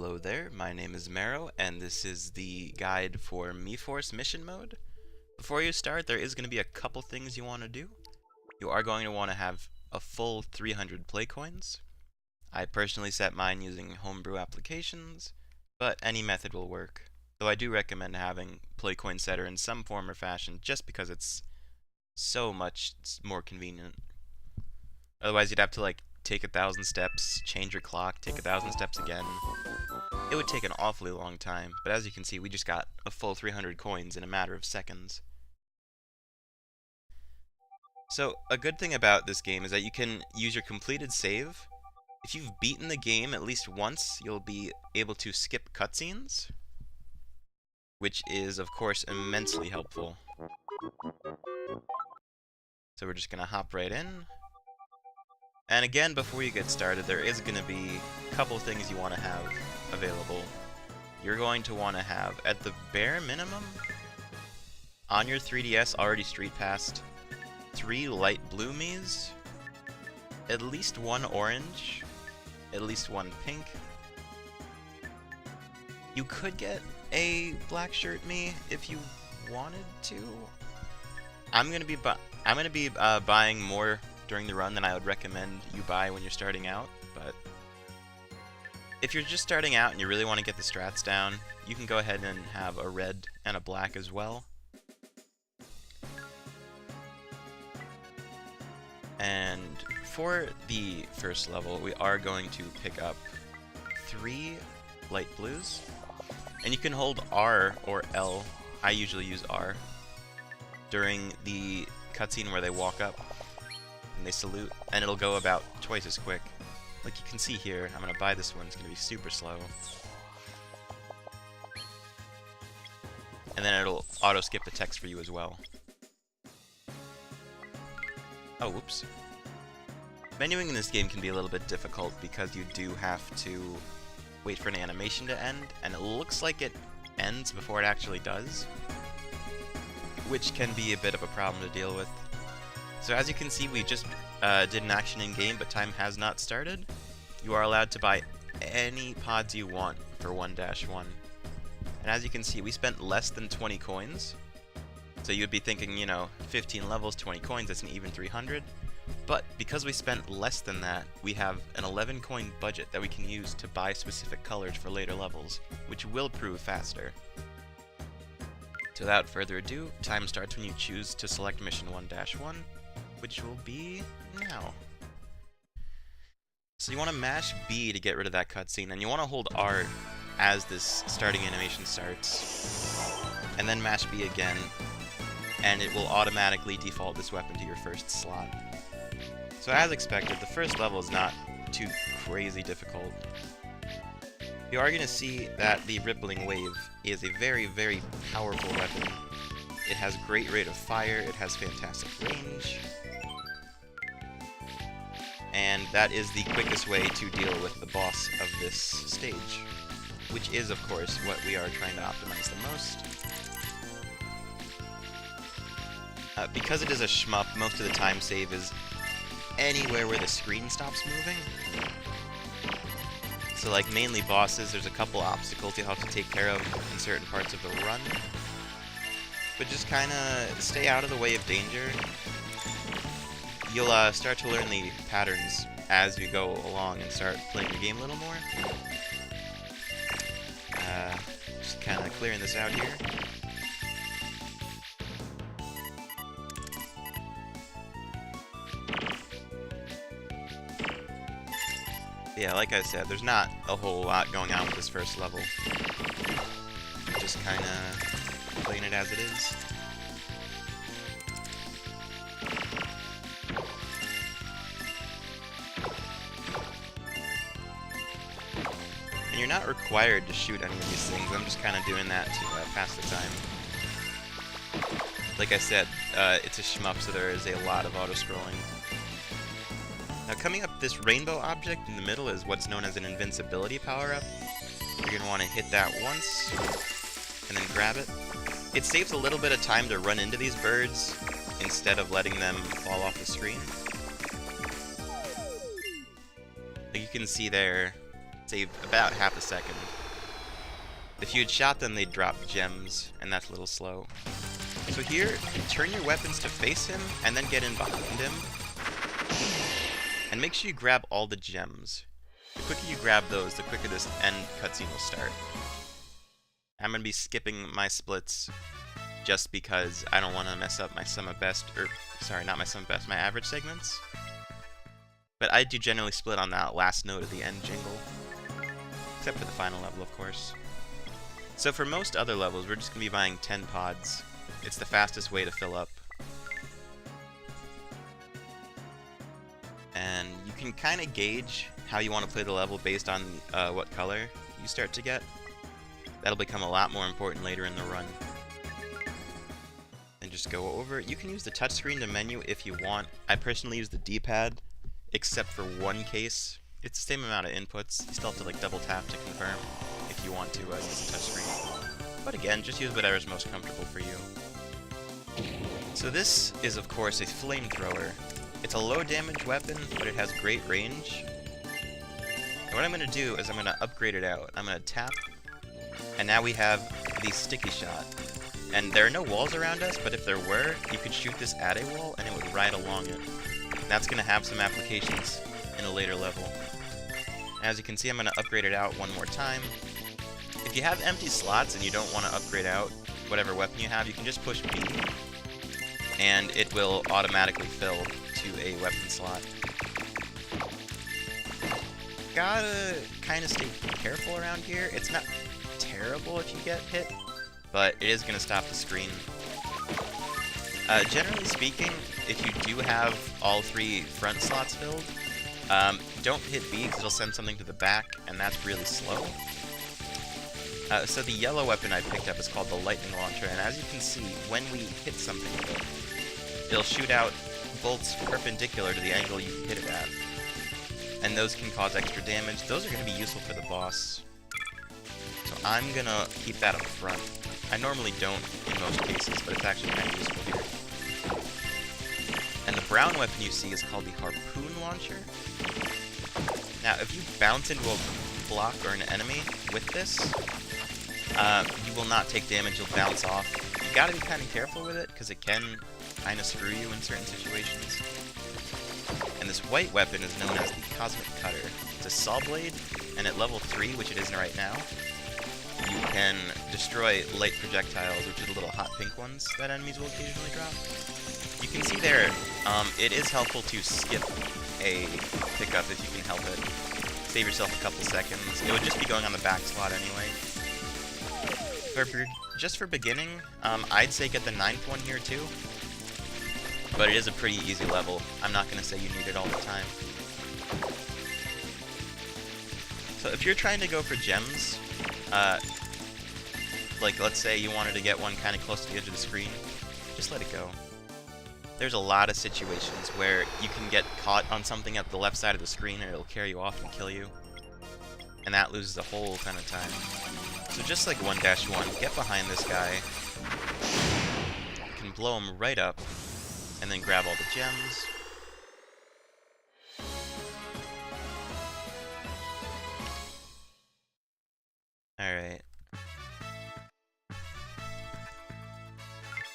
Hello there, my name is Mero, and this is the guide for MeForce mission mode. Before you start, there is going to be a couple things you want to do. You are going to want to have a full 300 play coins. I personally set mine using homebrew applications, but any method will work. Though I do recommend having play coin setter in some form or fashion just because it's so much more convenient. Otherwise you'd have to take 1,000 steps, change your clock, take 1,000 steps again. It would take an awfully long time, but as you can see, we just got a full 300 coins in a matter of seconds. So, a good thing about this game is that you can use your completed save. If you've beaten the game at least once, you'll be able to skip cutscenes, which is, of course, immensely helpful. So we're just going to hop right in. And again, before you get started, there is going to be a couple things you want to have available. You're going to want to have, at the bare minimum, on your 3DS already street passed, 3 light blue Miis, at least 1 orange, at least 1 pink. You could get a black shirt Mii if you wanted to. I'm gonna be buying more during the run than I would recommend you buy when you're starting out, but if you're just starting out and you really want to get the strats down, you can go ahead and have a red and a black as well. And for the first level, we are going to pick up 3 light blues, and you can hold R or L, I usually use R, during the cutscene where they walk up and they salute, and it'll go about twice as quick. Like you can see here, I'm going to buy this one, it's going to be super slow. And then it'll auto-skip the text for you as well. Oh, whoops. Menuing in this game can be a little bit difficult because you do have to wait for an animation to end, and it looks like it ends before it actually does, which can be a bit of a problem to deal with. So as you can see, we just did an action in-game, but time has not started. You are allowed to buy any pods you want for 1-1. And as you can see, we spent less than 20 coins. So you'd be thinking, you know, 15 levels, 20 coins, that's an even 300. But because we spent less than that, we have an 11 coin budget that we can use to buy specific colors for later levels, which will prove faster. So without further ado, time starts when you choose to select mission 1-1, which will be now. So you want to mash B to get rid of that cutscene, and you want to hold R as this starting animation starts, and then mash B again, and it will automatically default this weapon to your first slot. So as expected, the first level is not too crazy difficult. You are going to see that the Rippling Wave is a very, very powerful weapon. It has great rate of fire, it has fantastic range, and that is the quickest way to deal with the boss of this stage, which is, of course, what we are trying to optimize the most. Because it is a shmup, most of the time save is anywhere where the screen stops moving. So like mainly bosses, there's a couple obstacles you'll have to take care of in certain parts of the run. But just kind of stay out of the way of danger. You'll start to learn the patterns as you go along and start playing the game a little more. Just kind of clearing this out here. Yeah, like I said, there's not a whole lot going on with this first level. Just kind of playing it as it is. And you're not required to shoot any of these things. I'm just kind of doing that to pass the time. Like I said, it's a shmup, so there is a lot of auto-scrolling. Now coming up, this rainbow object in the middle is what's known as an invincibility power-up. You're going to want to hit that once, and then grab it. It saves a little bit of time to run into these birds, instead of letting them fall off the screen. Like you can see there, saved about half a second. If you had shot them, they'd drop gems, and that's a little slow. So here, turn your weapons to face him, and then get in behind him. And make sure you grab all the gems. The quicker you grab those, the quicker this end cutscene will start. I'm going to be skipping my splits just because I don't want to mess up my sum of best, or sorry, not my sum of best, my average segments. But I do generally split on that last note of the end jingle. Except for the final level, of course. So for most other levels, we're just going to be buying 10 pods. It's the fastest way to fill up. And you can kind of gauge how you want to play the level based on what color you start to get. That'll become a lot more important later in the run. And just go over it. You can use the touchscreen to menu if you want. I personally use the D-pad, except for one case. It's the same amount of inputs. You still have to like double tap to confirm if you want to use the touchscreen. But again, just use whatever's most comfortable for you. So this is of course a flamethrower. It's a low damage weapon, but it has great range. And what I'm going to do is I'm going to upgrade it out. I'm going to tap, and now we have the sticky shot. And there are no walls around us, but if there were, you could shoot this at a wall and it would ride along it. That's going to have some applications in a later level. As you can see, I'm going to upgrade it out one more time. If you have empty slots and you don't want to upgrade out whatever weapon you have, you can just push B, and it will automatically fill to a weapon slot. Gotta kind of stay careful around here. It's not terrible if you get hit, but it is going to stop the screen. Generally speaking, if you do have all 3 front slots filled, don't hit B because it'll send something to the back, and that's really slow. So the yellow weapon I picked up is called the lightning launcher, and as you can see, when we hit something with it, it'll shoot out bolts perpendicular to the angle you hit it at. And those can cause extra damage. Those are going to be useful for the boss. So I'm going to keep that up front. I normally don't in most cases, but it's actually kind of useful here. And the brown weapon you see is called the harpoon launcher. Now, if you bounce into a block or an enemy with this, you will not take damage, you'll bounce off. You gotta be kind of careful with it, because it can kind of screw you in certain situations. And this white weapon is known as the Cosmic Cutter. It's a saw blade, and at level 3, which it isn't right now, you can destroy light projectiles, which are the little hot pink ones that enemies will occasionally drop. You can see there, it is helpful to skip a pickup if you can help it. Save yourself a couple seconds. It would just be going on the back slot anyway. Just for beginning, I'd say get the 9th one here too. But it is a pretty easy level. I'm not going to say you need it all the time. So if you're trying to go for gems, like let's say you wanted to get one kind of close to the edge of the screen, just let it go. There's a lot of situations where you can get caught on something at the left side of the screen and it'll carry you off and kill you. And that loses a whole ton of time. So just like 1-1, get behind this guy. You can blow him right up, and then grab all the gems. Alright.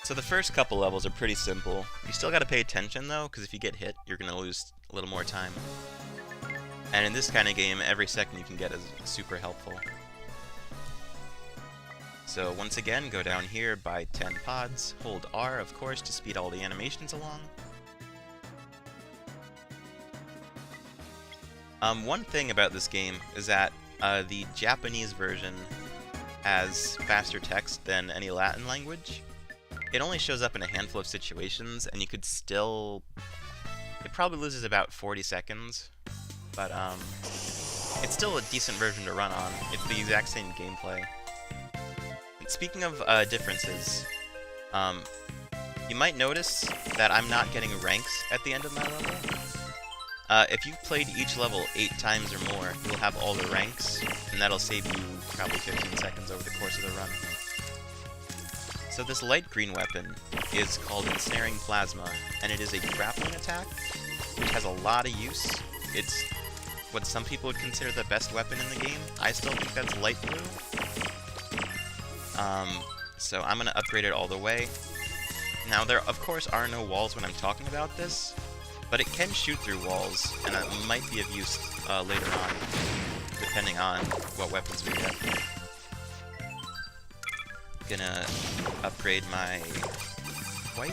So the first couple levels are pretty simple. You still gotta pay attention though, because if you get hit, you're gonna lose a little more time. And in this kind of game, every second you can get is super helpful. So once again, go down here, buy 10 pods, hold R, of course, to speed all the animations along. One thing about this game is that the Japanese version has faster text than any Latin language. It only shows up in a handful of situations, and you could still... It probably loses about 40 seconds, but it's still a decent version to run on. It's the exact same gameplay. Speaking of differences, you might notice that I'm not getting ranks at the end of my level. If you've played each level 8 times or more, you'll have all the ranks, and that'll save you probably 15 seconds over the course of the run. So this light green weapon is called Ensnaring Plasma, and it is a grappling attack, which has a lot of use. It's what some people would consider the best weapon in the game. I still think that's light blue. So I'm going to upgrade it all the way. Now, there, of course, are no walls when I'm talking about this, but it can shoot through walls, and it might be of use later on, depending on what weapons we get. Gonna upgrade my white,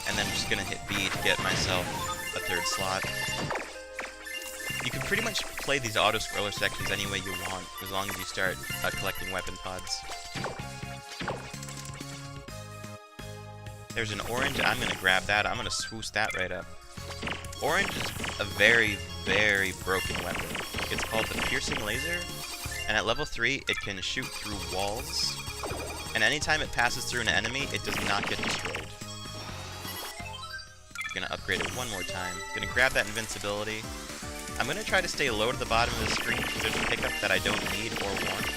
and then I'm just gonna hit B to get myself a third slot. You can pretty much play these auto-scroller sections any way you want, as long as you start collecting weapon pods. There's an orange, I'm gonna grab that, I'm gonna swoosh that right up. Orange is a very, very broken weapon. It's called the Piercing Laser, and at level 3, it can shoot through walls, and anytime it passes through an enemy, it does not get destroyed. Gonna upgrade it one more time. Gonna grab that invincibility. I'm gonna try to stay low to the bottom of the screen because there's a pickup that I don't need or want.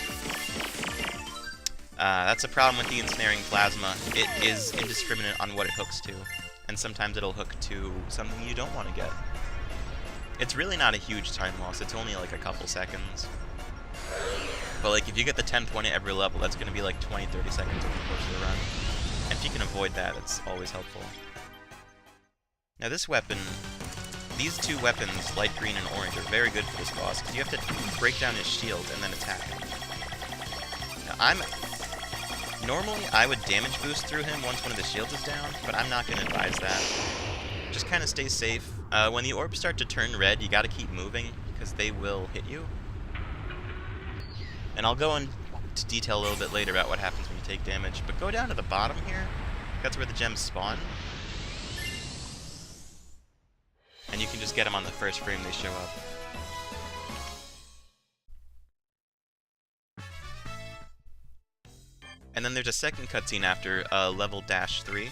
That's a problem with the ensnaring plasma. It is indiscriminate on what it hooks to, and sometimes it'll hook to something you don't want to get. It's really not a huge time loss, it's only like a couple seconds. But like if you get the 10-20 every level, that's gonna be like 20-30 seconds over the course of the run. And if you can avoid that, it's always helpful. Now this weapon, these two weapons, light green and orange, are very good for this boss, because you have to break down his shield and then attack him. Now normally I would damage boost through him once one of the shields is down, but I'm not going to advise that. Just kind of stay safe. When the orbs start to turn red, you got to keep moving, because they will hit you. And I'll go into detail a little bit later about what happens when you take damage, but go down to the bottom here. That's where the gems spawn. And you can just get them on the first frame they show up. And then there's a second cutscene after level -3.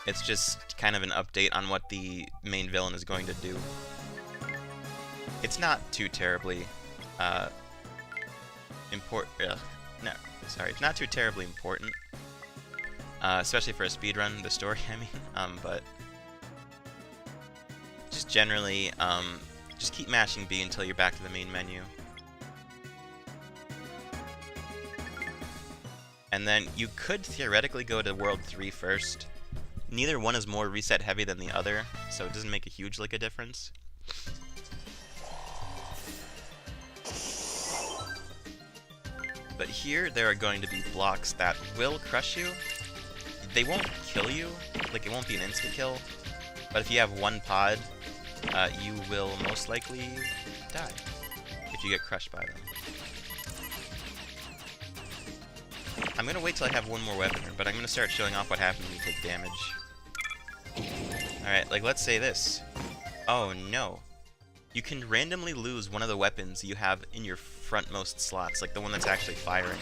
It's just kind of an update on what the main villain is going to do. It's not too terribly it's not too terribly important. Especially for a speedrun, the story, I mean. But just generally, just keep mashing B until you're back to the main menu. And then you could theoretically go to World 3 first. Neither one is more reset heavy than the other, so it doesn't make a huge a difference. But here there are going to be blocks that will crush you. They won't kill you, like it won't be an insta-kill, but if you have one pod, you will most likely die if you get crushed by them. I'm gonna wait till I have one more weapon, but I'm gonna start showing off what happens when you take damage. Alright, like let's say this. Oh no. You can randomly lose one of the weapons you have in your frontmost slots, like the one that's actually firing.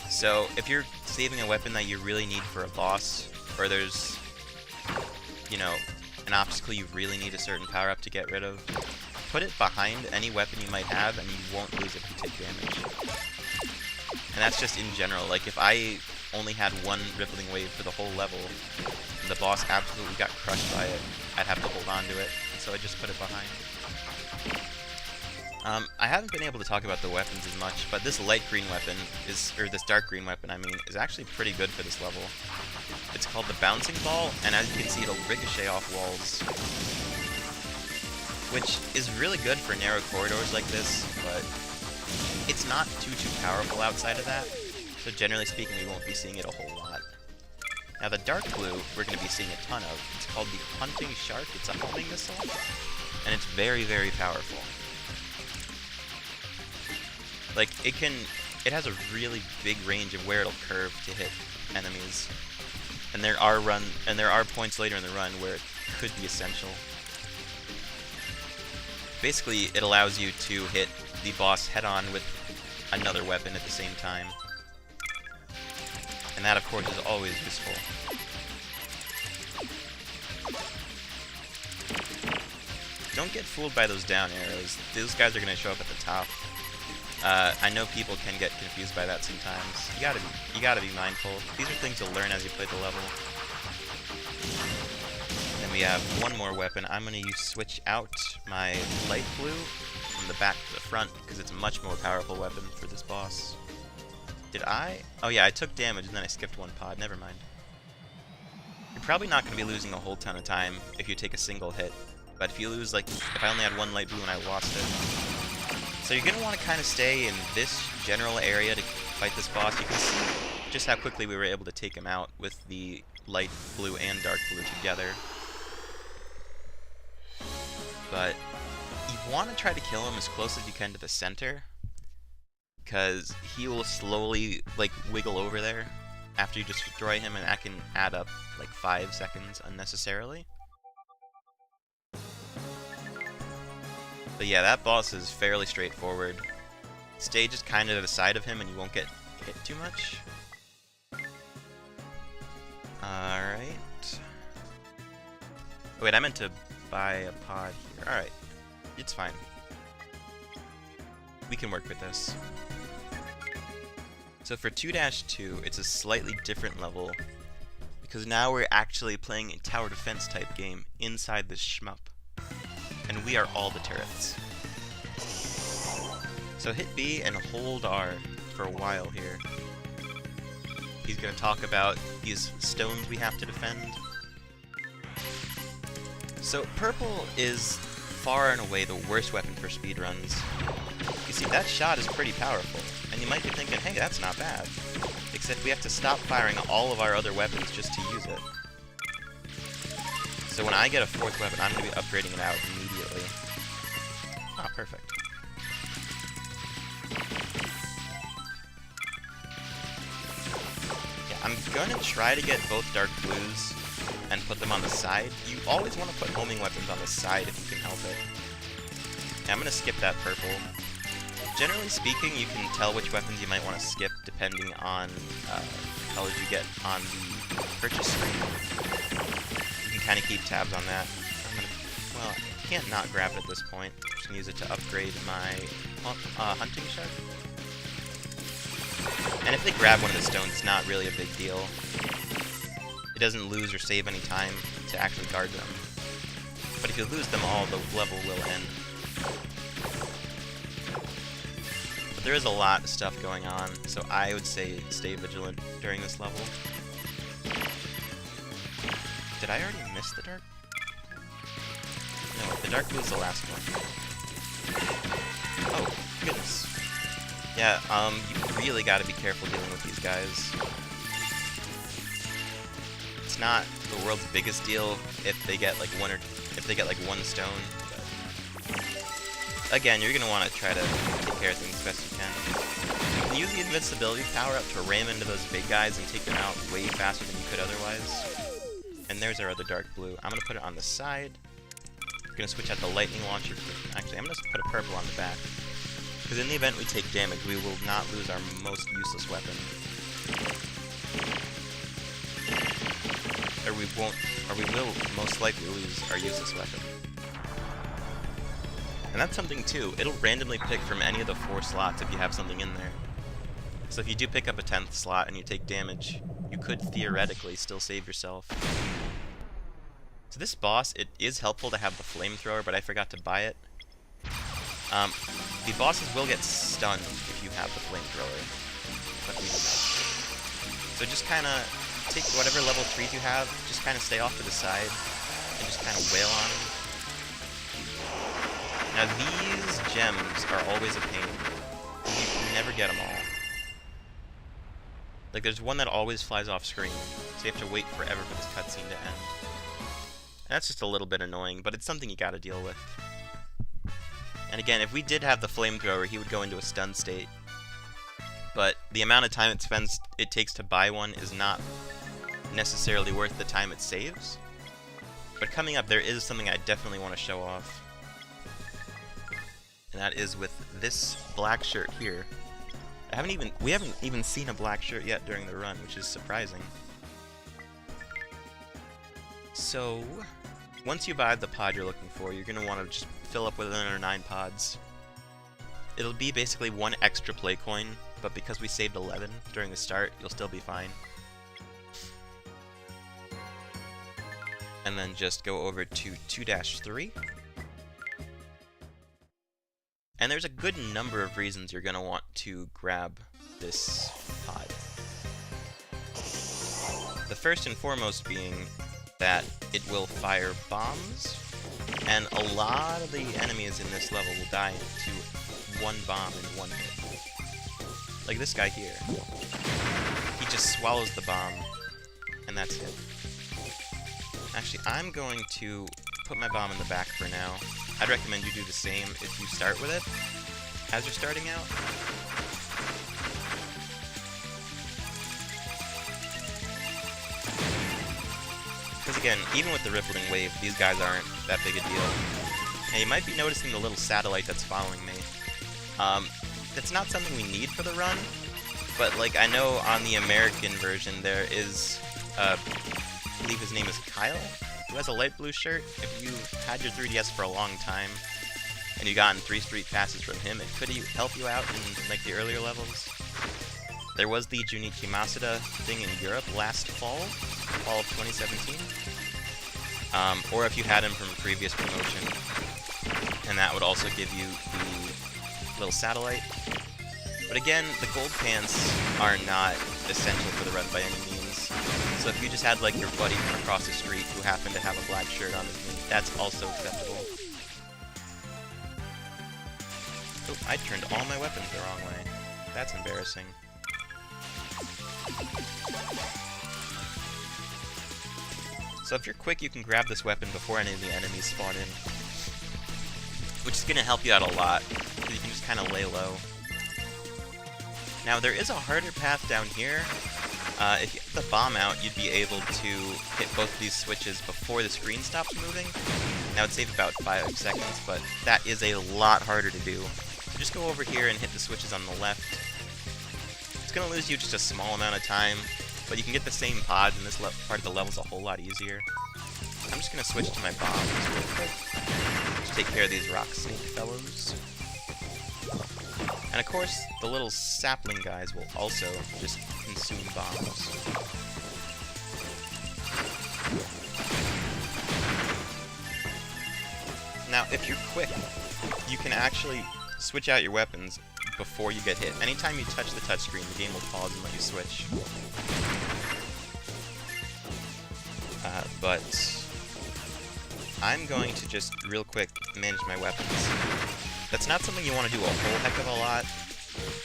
So, if you're saving a weapon that you really need for a boss, or there's, you know, an obstacle you really need a certain power-up to get rid of, put it behind any weapon you might have, and you won't lose it if you take damage. And that's just in general. Like, if I only had one rippling wave for the whole level, and the boss absolutely got crushed by it, I'd have to hold on to it, and so I just put it behind. I haven't been able to talk about the weapons as much, but this light green weapon or this dark green weapon, I mean, is actually pretty good for this level. It's called the Bouncing Ball, and as you can see, it'll ricochet off walls, which is really good for narrow corridors like this, but it's not too powerful outside of that, so generally speaking, we won't be seeing it a whole lot. Now the dark blue, we're going to be seeing a ton of. It's called the Hunting Shark. It's a homing missile, and it's very, very powerful. Like, it has a really big range of where it'll curve to hit enemies. And there are points later in the run where it could be essential. Basically, it allows you to hit the boss head-on with another weapon at the same time. And that, of course, is always useful. Don't get fooled by those down arrows. Those guys are going to show up at the top. I know people can get confused by that sometimes. You gotta be mindful. These are things you'll learn as you play the level. Then we have one more weapon. I'm going to switch out my light blue from the back to the front because it's a much more powerful weapon for this boss. Did I? Oh yeah, I took damage and then I skipped one pod. Never mind. You're probably not going to be losing a whole ton of time if you take a single hit. But if you lose, like, if I only had one light blue and I lost it. So you're going to want to kind of stay in this general area to fight this boss. You can see just how quickly we were able to take him out with the light blue and dark blue together. But you want to try to kill him as close as you can to the center, because he will slowly, like, wiggle over there after you destroy him, and that can add up, like, 5 seconds unnecessarily. But yeah, that boss is fairly straightforward. Stay just kind of to the side of him and you won't get hit too much. Alright. Wait, I meant to buy a pod here. Alright. It's fine. We can work with this. So for 2-2, it's a slightly different level, because now we're actually playing a tower defense type game inside this shmup. And we are all the turrets. So hit B and hold R for a while here. He's going to talk about these stones we have to defend. So purple is far and away the worst weapon for speedruns. You see, that shot is pretty powerful, and you might be thinking, hey, that's not bad. Except we have to stop firing all of our other weapons just to use it. So when I get a 4th weapon, I'm going to be upgrading it out immediately. Ah, perfect. Yeah, I'm going to try to get both dark blues and put them on the side. You always want to put homing weapons on the side if you can help it. Yeah, I'm going to skip that purple. Generally speaking, you can tell which weapons you might want to skip depending on colors you get on the purchase screen. Kind of keep tabs on that. Well, I can't not grab it at this point. I'm just gonna use it to upgrade my hunting shark. And if they grab one of the stones, it's not really a big deal. It doesn't lose or save any time to actually guard them. But if you lose them all, the level will end. But there is a lot of stuff going on, so I would say stay vigilant during this level. Did I already miss the dark? No, the dark blue is the last one. Oh, goodness. Yeah, you really gotta be careful dealing with these guys. It's not the world's biggest deal if they get like one stone, but again, you're gonna want to try to take care of things as best you can. You can use the invincibility power up to ram into those big guys and take them out way faster than you could otherwise. And there's our other dark blue. I'm going to put it on the side. I'm going to switch out the lightning launcher. Actually, I'm going to put a purple on the back. Because in the event we take damage, we will not lose our most useless weapon. Or we will most likely lose our useless weapon. And that's something too. It'll randomly pick from any of the 4 slots if you have something in there. So if you do pick up a 10th slot and you take damage, you could theoretically still save yourself. So this boss, it is helpful to have the flamethrower, but I forgot to buy it. The bosses will get stunned if you have the flamethrower. So just kind of take whatever level 3s you have, just kind of stay off to the side, and just kind of wail on them. Now these gems are always a pain. You can never get them all. Like, there's one that always flies off screen, so you have to wait forever for this cutscene to end. And that's just a little bit annoying, but it's something you gotta deal with. And again, if we did have the flamethrower, he would go into a stun state. But the amount of time it takes to buy one is not necessarily worth the time it saves. But coming up, there is something I definitely want to show off. And that is with this black shirt here. We haven't even seen a black shirt yet during the run, which is surprising. So, once you buy the pod you're looking for, you're going to want to just fill up with another 9 pods. It'll be basically 1 extra play coin, but because we saved 11 during the start, you'll still be fine. and then just go over to 2-3. And there's a good number of reasons you're going to want to grab this pod. The first and foremost being that it will fire bombs, and a lot of the enemies in this level will die to one bomb in one hit. Like this guy here. He just swallows the bomb, and that's it. Actually, I'm going to put my bomb in the back for now. I'd recommend you do the same if you start with it as you're starting out. Because again, even with the rippling wave, these guys aren't that big a deal. And you might be noticing the little satellite that's following me. That's not something we need for the run, but like I know on the American version there is, I believe his name is Kyle, who has a light blue shirt. If you had your 3DS for a long time and you gotten 3 street passes from him, it could help you out in like the earlier levels. There was the Junichi Masuda thing in Europe last fall of 2017. Or if you had him from a previous promotion, and that would also give you the little satellite. But again, the gold pants are not essential for the run by any means. So if you just had like your buddy from across the street who happened to have a black shirt on his knee, that's also acceptable. Oh, I turned all my weapons the wrong way. That's embarrassing. So if you're quick, you can grab this weapon before any of the enemies spawn in, which is going to help you out a lot, because you can just kind of lay low. Now, there is a harder path down here. If you get the bomb out, you'd be able to hit both of these switches before the screen stops moving. That would save about 5 seconds, but that is a lot harder to do. So just go over here and hit the switches on the left. It's going to lose you just a small amount of time, but you can get the same pods, and this part of the level's a whole lot easier. I'm just going to switch to my bombs real quick. Just take care of these rock snake fellows. And of course, the little sapling guys will also just consume bombs. Now, if you're quick, you can actually switch out your weapons before you get hit. Anytime you touch the touchscreen, the game will pause and let you switch. But I'm going to just real quick manage my weapons. That's not something you want to do a whole heck of a lot,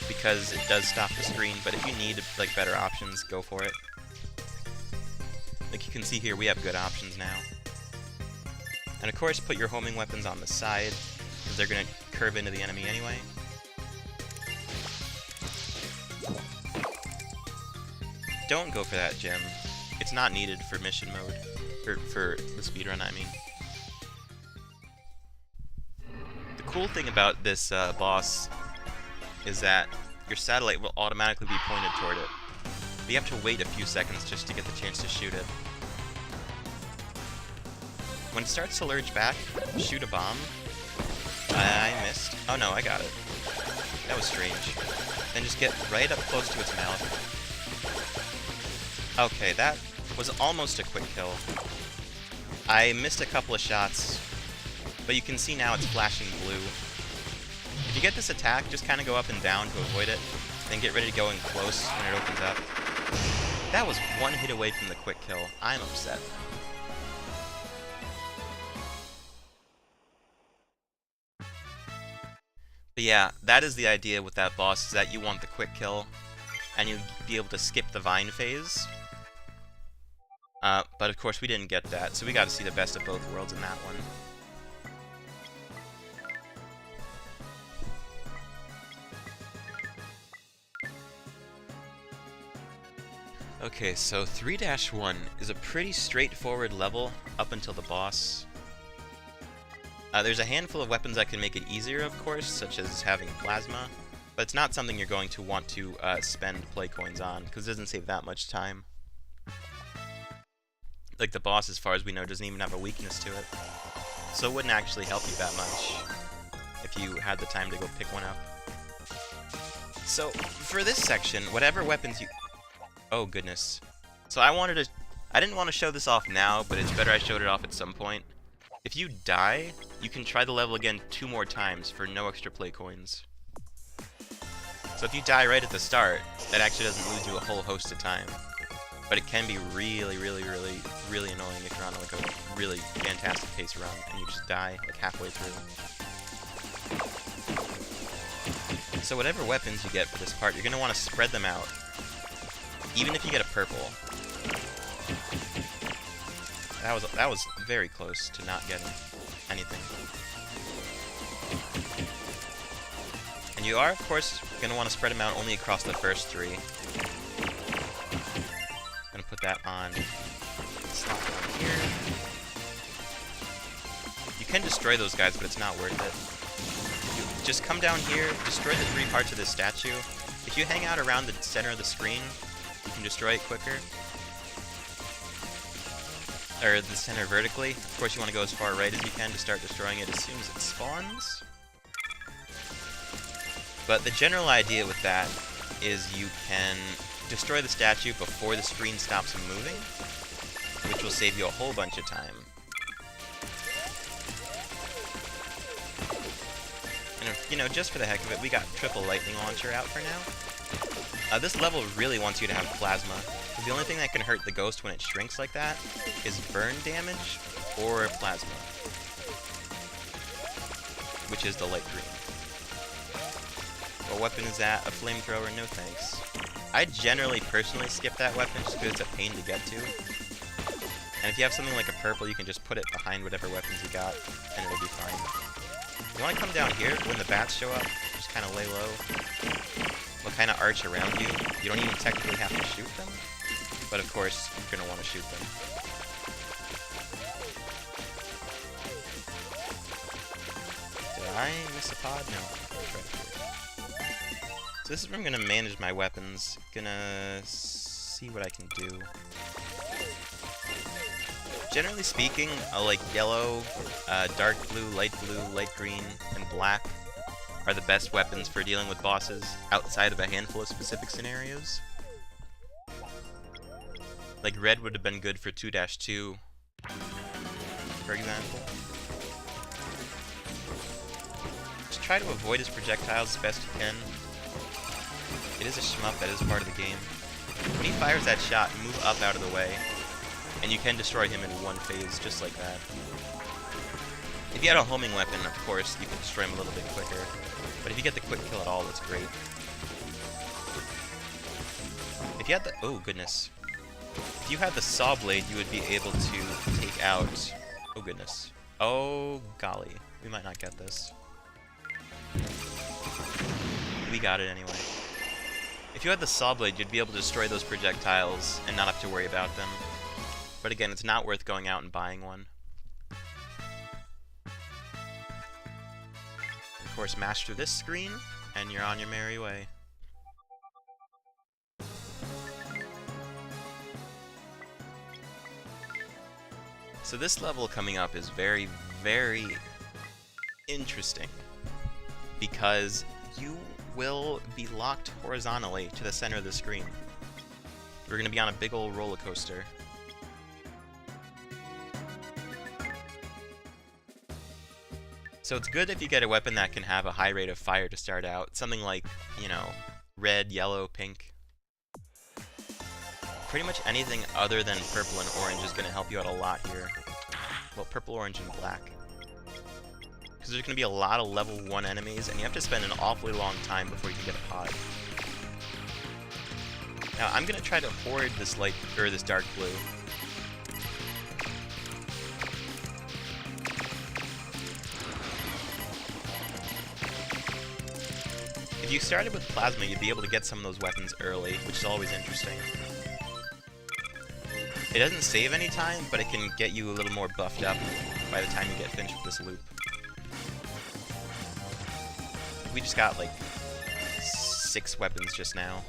because it does stop the screen, but if you need like better options, go for it. Like you can see here, we have good options now. And of course, put your homing weapons on the side, because they're going to curve into the enemy anyway. Don't go for that gem. It's not needed for mission mode. Or for the speedrun, I mean. The cool thing about this boss is that your satellite will automatically be pointed toward it. But you have to wait a few seconds just to get the chance to shoot it. When it starts to lurch back, shoot a bomb. I missed. Oh no, I got it. That was strange. Then just get right up close to its mouth. Okay, that was almost a quick kill. I missed a couple of shots, but you can see now it's flashing blue. If you get this attack, just kind of go up and down to avoid it, then get ready to go in close when it opens up. That was one hit away from the quick kill. I'm upset. But yeah, that is the idea with that boss, is that you want the quick kill, and you'll be able to skip the vine phase. But of course we didn't get that, so we got to see the best of both worlds in that one. Okay, so 3-1 is a pretty straightforward level up until the boss. There's a handful of weapons that can make it easier, of course, such as having plasma, but it's not something you're going to want to spend play coins on, because it doesn't save that much time. Like, the boss, as far as we know, doesn't even have a weakness to it. So it wouldn't actually help you that much if you had the time to go pick one up. So, for this section, whatever weapons you... Oh, goodness. So I wanted to... I didn't want to show this off now, but it's better I showed it off at some point. If you die, you can try the level again 2 more times for no extra play coins. So if you die right at the start, that actually doesn't lose you a whole host of time. But it can be really, really, really, really annoying if you're on like a really fantastic pace run and you just die like halfway through. So whatever weapons you get for this part, you're going to want to spread them out. Even if you get a purple. That was very close to not getting anything. And you are, of course, going to want to spread them out only across the first 3. I'm going to put that on slot down here. You can destroy those guys, but it's not worth it. You just come down here, destroy the 3 parts of this statue. If you hang out around the center of the screen, you can destroy it quicker. Or the center vertically. Of course, you want to go as far right as you can to start destroying it as soon as it spawns. But the general idea with that is you can destroy the statue before the screen stops moving, which will save you a whole bunch of time. And if, you know, just for the heck of it, we got triple lightning launcher out for now. This level really wants you to have plasma. The only thing that can hurt the ghost when it shrinks like that is burn damage or plasma, which is the light green. What weapon is that? A flamethrower? No thanks. I generally personally skip that weapon just because it's a pain to get to. And if you have something like a purple, you can just put it behind whatever weapons you got, and it'll be fine. You want to come down here when the bats show up, just kind of lay low. They'll kind of arch around you. You don't even technically have to shoot them, but of course, you're going to want to shoot them. Did I miss a pod? No. That's right here. So this is where I'm going to manage my weapons. Gonna see what I can do. Generally speaking, I like yellow, dark blue, light green, and black are the best weapons for dealing with bosses outside of a handful of specific scenarios. Like red would have been good for 2-2, for example. Just try to avoid his projectiles as best you can. It is a shmup, that is part of the game. When he fires that shot, move up out of the way, and you can destroy him in one phase, just like that. If you had a homing weapon, of course, you can destroy him a little bit quicker. But if you get the quick kill at all, it's great. If you had the... oh, goodness. If you had the saw blade, you would be able to take out... oh, goodness. Oh, golly. We might not get this. We got it anyway. If you had the saw blade, you'd be able to destroy those projectiles and not have to worry about them. But again, it's not worth going out and buying one. Of course, mash through this screen, and you're on your merry way. So this level coming up is very, very interesting, because you will be locked horizontally to the center of the screen. We're going to be on a big old roller coaster. So it's good if you get a weapon that can have a high rate of fire to start out. Something like, you know, red, yellow, pink. Pretty much anything other than purple and orange is going to help you out a lot here. Well, purple, orange, and black. Because there's going to be a lot of level 1 enemies, and you have to spend an awfully long time before you can get a pod. Now, I'm going to try to hoard this light, or this dark blue. If you started with plasma, you'd be able to get some of those weapons early, which is always interesting. It doesn't save any time, but it can get you a little more buffed up by the time you get finished with this loop. We just got like 6 weapons just now.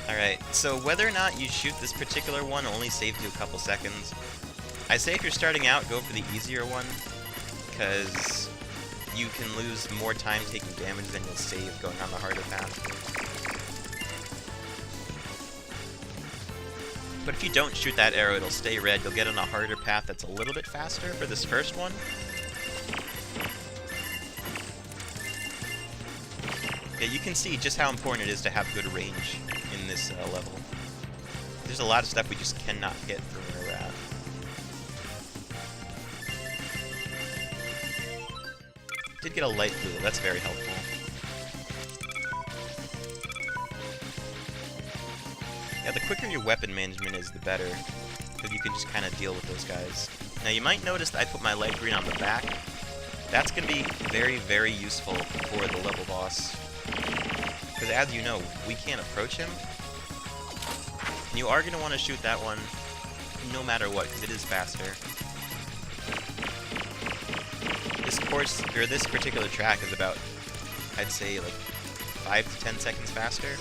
Alright, so whether or not you shoot this particular one only saves you a couple seconds. I say if you're starting out, go for the easier one, because you can lose more time taking damage than you'll save going on the harder path. But if you don't shoot that arrow, it'll stay red. You'll get on a harder path that's a little bit faster for this first one. Yeah, you can see just how important it is to have good range in this level. There's a lot of stuff we just cannot get from where we're at. Did get a light blue, that's very helpful. Yeah, the quicker your weapon management is, the better, because you can just kind of deal with those guys. Now you might notice that I put my light green on the back. That's going to be very, very useful for the level boss. Because as you know, we can't approach him. And you are going to want to shoot that one no matter what, because it is faster. This course, or this particular track is about, I'd say, like 5 to 10 seconds faster.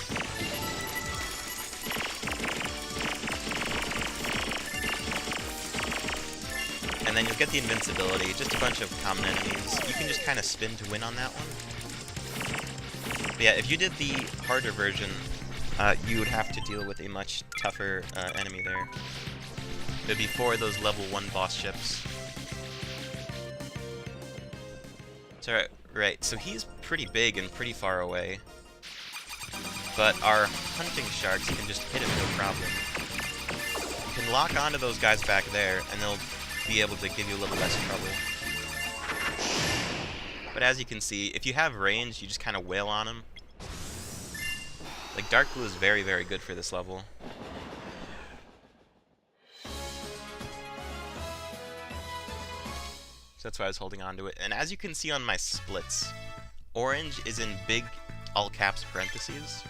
And then you'll get the invincibility, just a bunch of common enemies. You can just kind of spin to win on that one. But yeah, if you did the harder version, you would have to deal with a much tougher enemy there. But before those level 1 boss ships. So, right, so he's pretty big and pretty far away. But our hunting sharks can just hit him no problem. You can lock onto those guys back there, and they'll be able to give you a little less trouble. But as you can see, if you have range, you just kind of wail on them. Like, dark blue is very, very good for this level. So that's why I was holding on to it. And as you can see on my splits, orange is in big all caps parentheses.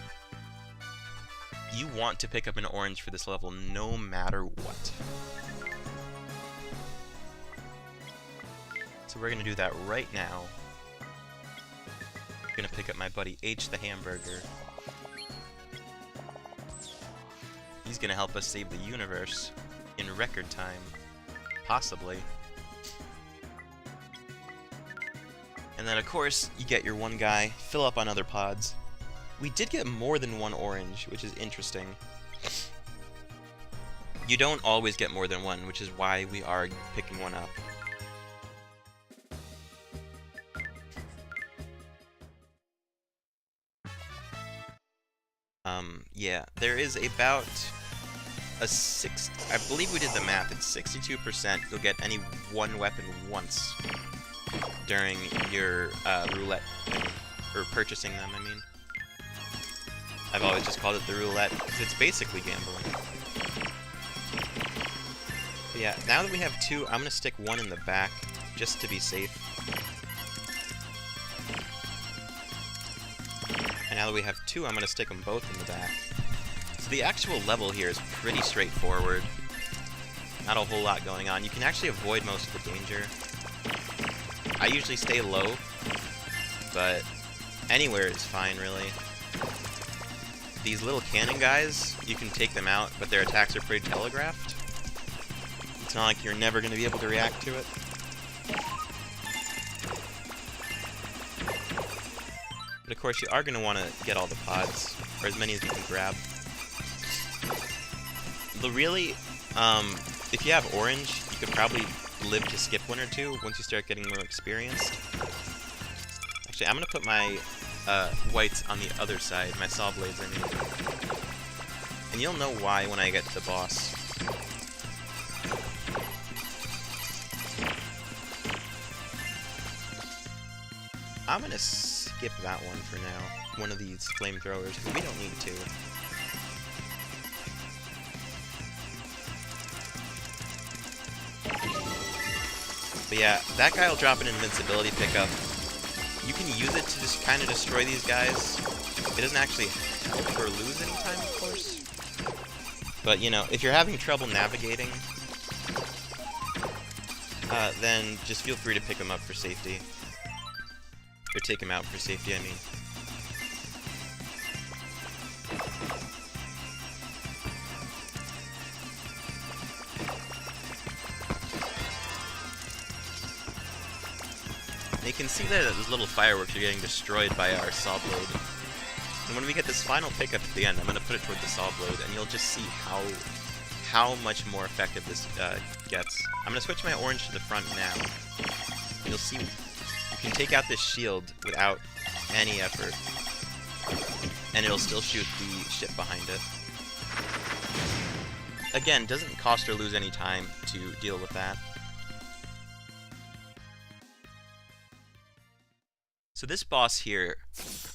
You want to pick up an orange for this level no matter what. So we're going to do that right now. I'm going to pick up my buddy H the Hamburger. He's going to help us save the universe in record time. Possibly. And then, of course, you get your one guy, fill up on other pods. We did get more than one orange, which is interesting. You don't always get more than one, which is why we are picking one up. Yeah, there is about a I believe we did the math, it's 62% you'll get any one weapon once during your roulette thing, or purchasing them, I mean. I've always just called it the roulette, because it's basically gambling. But yeah, now that we have 2, I'm going to stick 1 in the back, just to be safe. And now that we have 2, I'm going to stick them both in the back. So the actual level here is pretty straightforward. Not a whole lot going on. You can actually avoid most of the danger. I usually stay low, but anywhere is fine, really. These little cannon guys, you can take them out, but their attacks are pretty telegraphed. It's not like you're never going to be able to react to it. But of course, you are going to want to get all the pods, or as many as you can grab. But really, if you have orange, you could probably live to skip 1 or 2 once you start getting more experienced. Actually, I'm going to put my whites on the other side, my saw blades, I mean. And you'll know why when I get to the boss. I'm going to skip that one for now, one of these flamethrowers, because we don't need to. But yeah, that guy will drop an invincibility pickup. You can use it to just kind of destroy these guys. It doesn't actually help or lose any time, of course. But, you know, if you're having trouble navigating, then just feel free to pick him up for safety. Or take him out for safety, I mean. And you can see that those little fireworks are getting destroyed by our saw blade. And when we get this final pickup at the end, I'm going to put it toward the saw blade, and you'll just see how much more effective this gets. I'm gonna switch my orange to the front now. You'll see you can take out this shield without any effort, and it'll still shoot the ship behind it. Again, doesn't cost or lose any time to deal with that. So this boss here,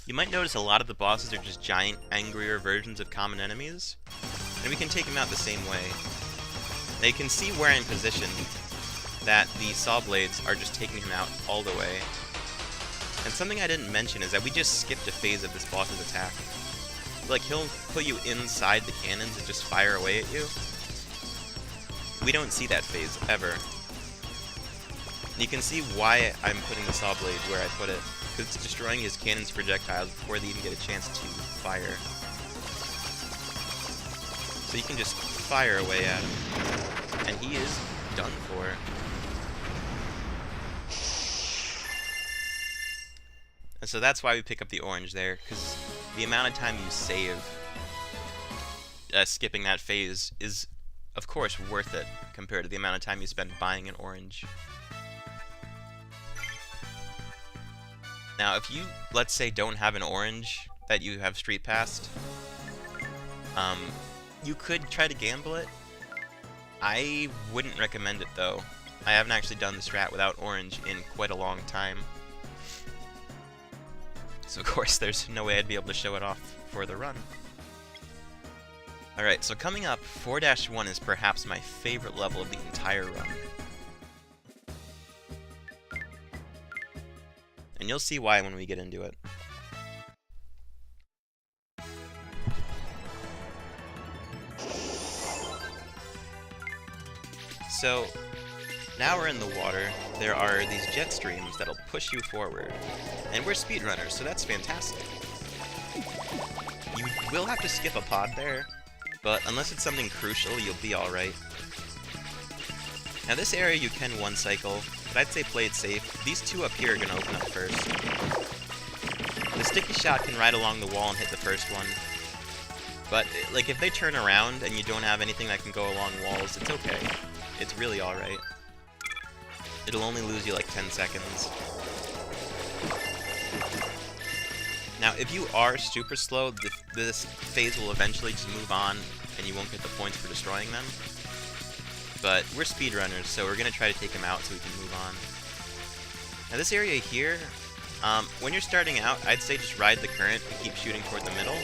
you might notice a lot of the bosses are just giant, angrier versions of common enemies, and we can take them out the same way. Now you can see where I'm positioned, that the saw blades are just taking him out all the way. And something I didn't mention is that we just skipped a phase of this boss's attack. Like, he'll put you inside the cannons and just fire away at you. We don't see that phase, ever. And you can see why I'm putting the saw blade where I put it, because it's destroying his cannon's projectiles before they even get a chance to fire. So you can just fire away at him, and he is done for. And so that's why we pick up the orange there, because the amount of time you save skipping that phase is, of course, worth it compared to the amount of time you spend buying an orange. Now, if you, let's say, don't have an orange that you have street passed, you could try to gamble it. I wouldn't recommend it, though. I haven't actually done the strat without orange in quite a long time. So, of course, there's no way I'd be able to show it off for the run. Alright, so coming up, 4-1 is perhaps my favorite level of the entire run. And you'll see why when we get into it. So, now we're in the water. There are these jet streams that'll push you forward. And we're speedrunners, so that's fantastic. You will have to skip a pod there, but unless it's something crucial, you'll be alright. Now this area you can one cycle, but I'd say play it safe. These two up here are going to open up first. The sticky shot can ride along the wall and hit the first one. But, like, if they turn around and you don't have anything that can go along walls, it's okay. It's really alright. It'll only lose you like 10 seconds. Now, if you are super slow, this phase will eventually just move on, and you won't get the points for destroying them. But we're speedrunners, so we're going to try to take them out so we can move on. Now this area here, when you're starting out, I'd say just ride the current and keep shooting toward the middle.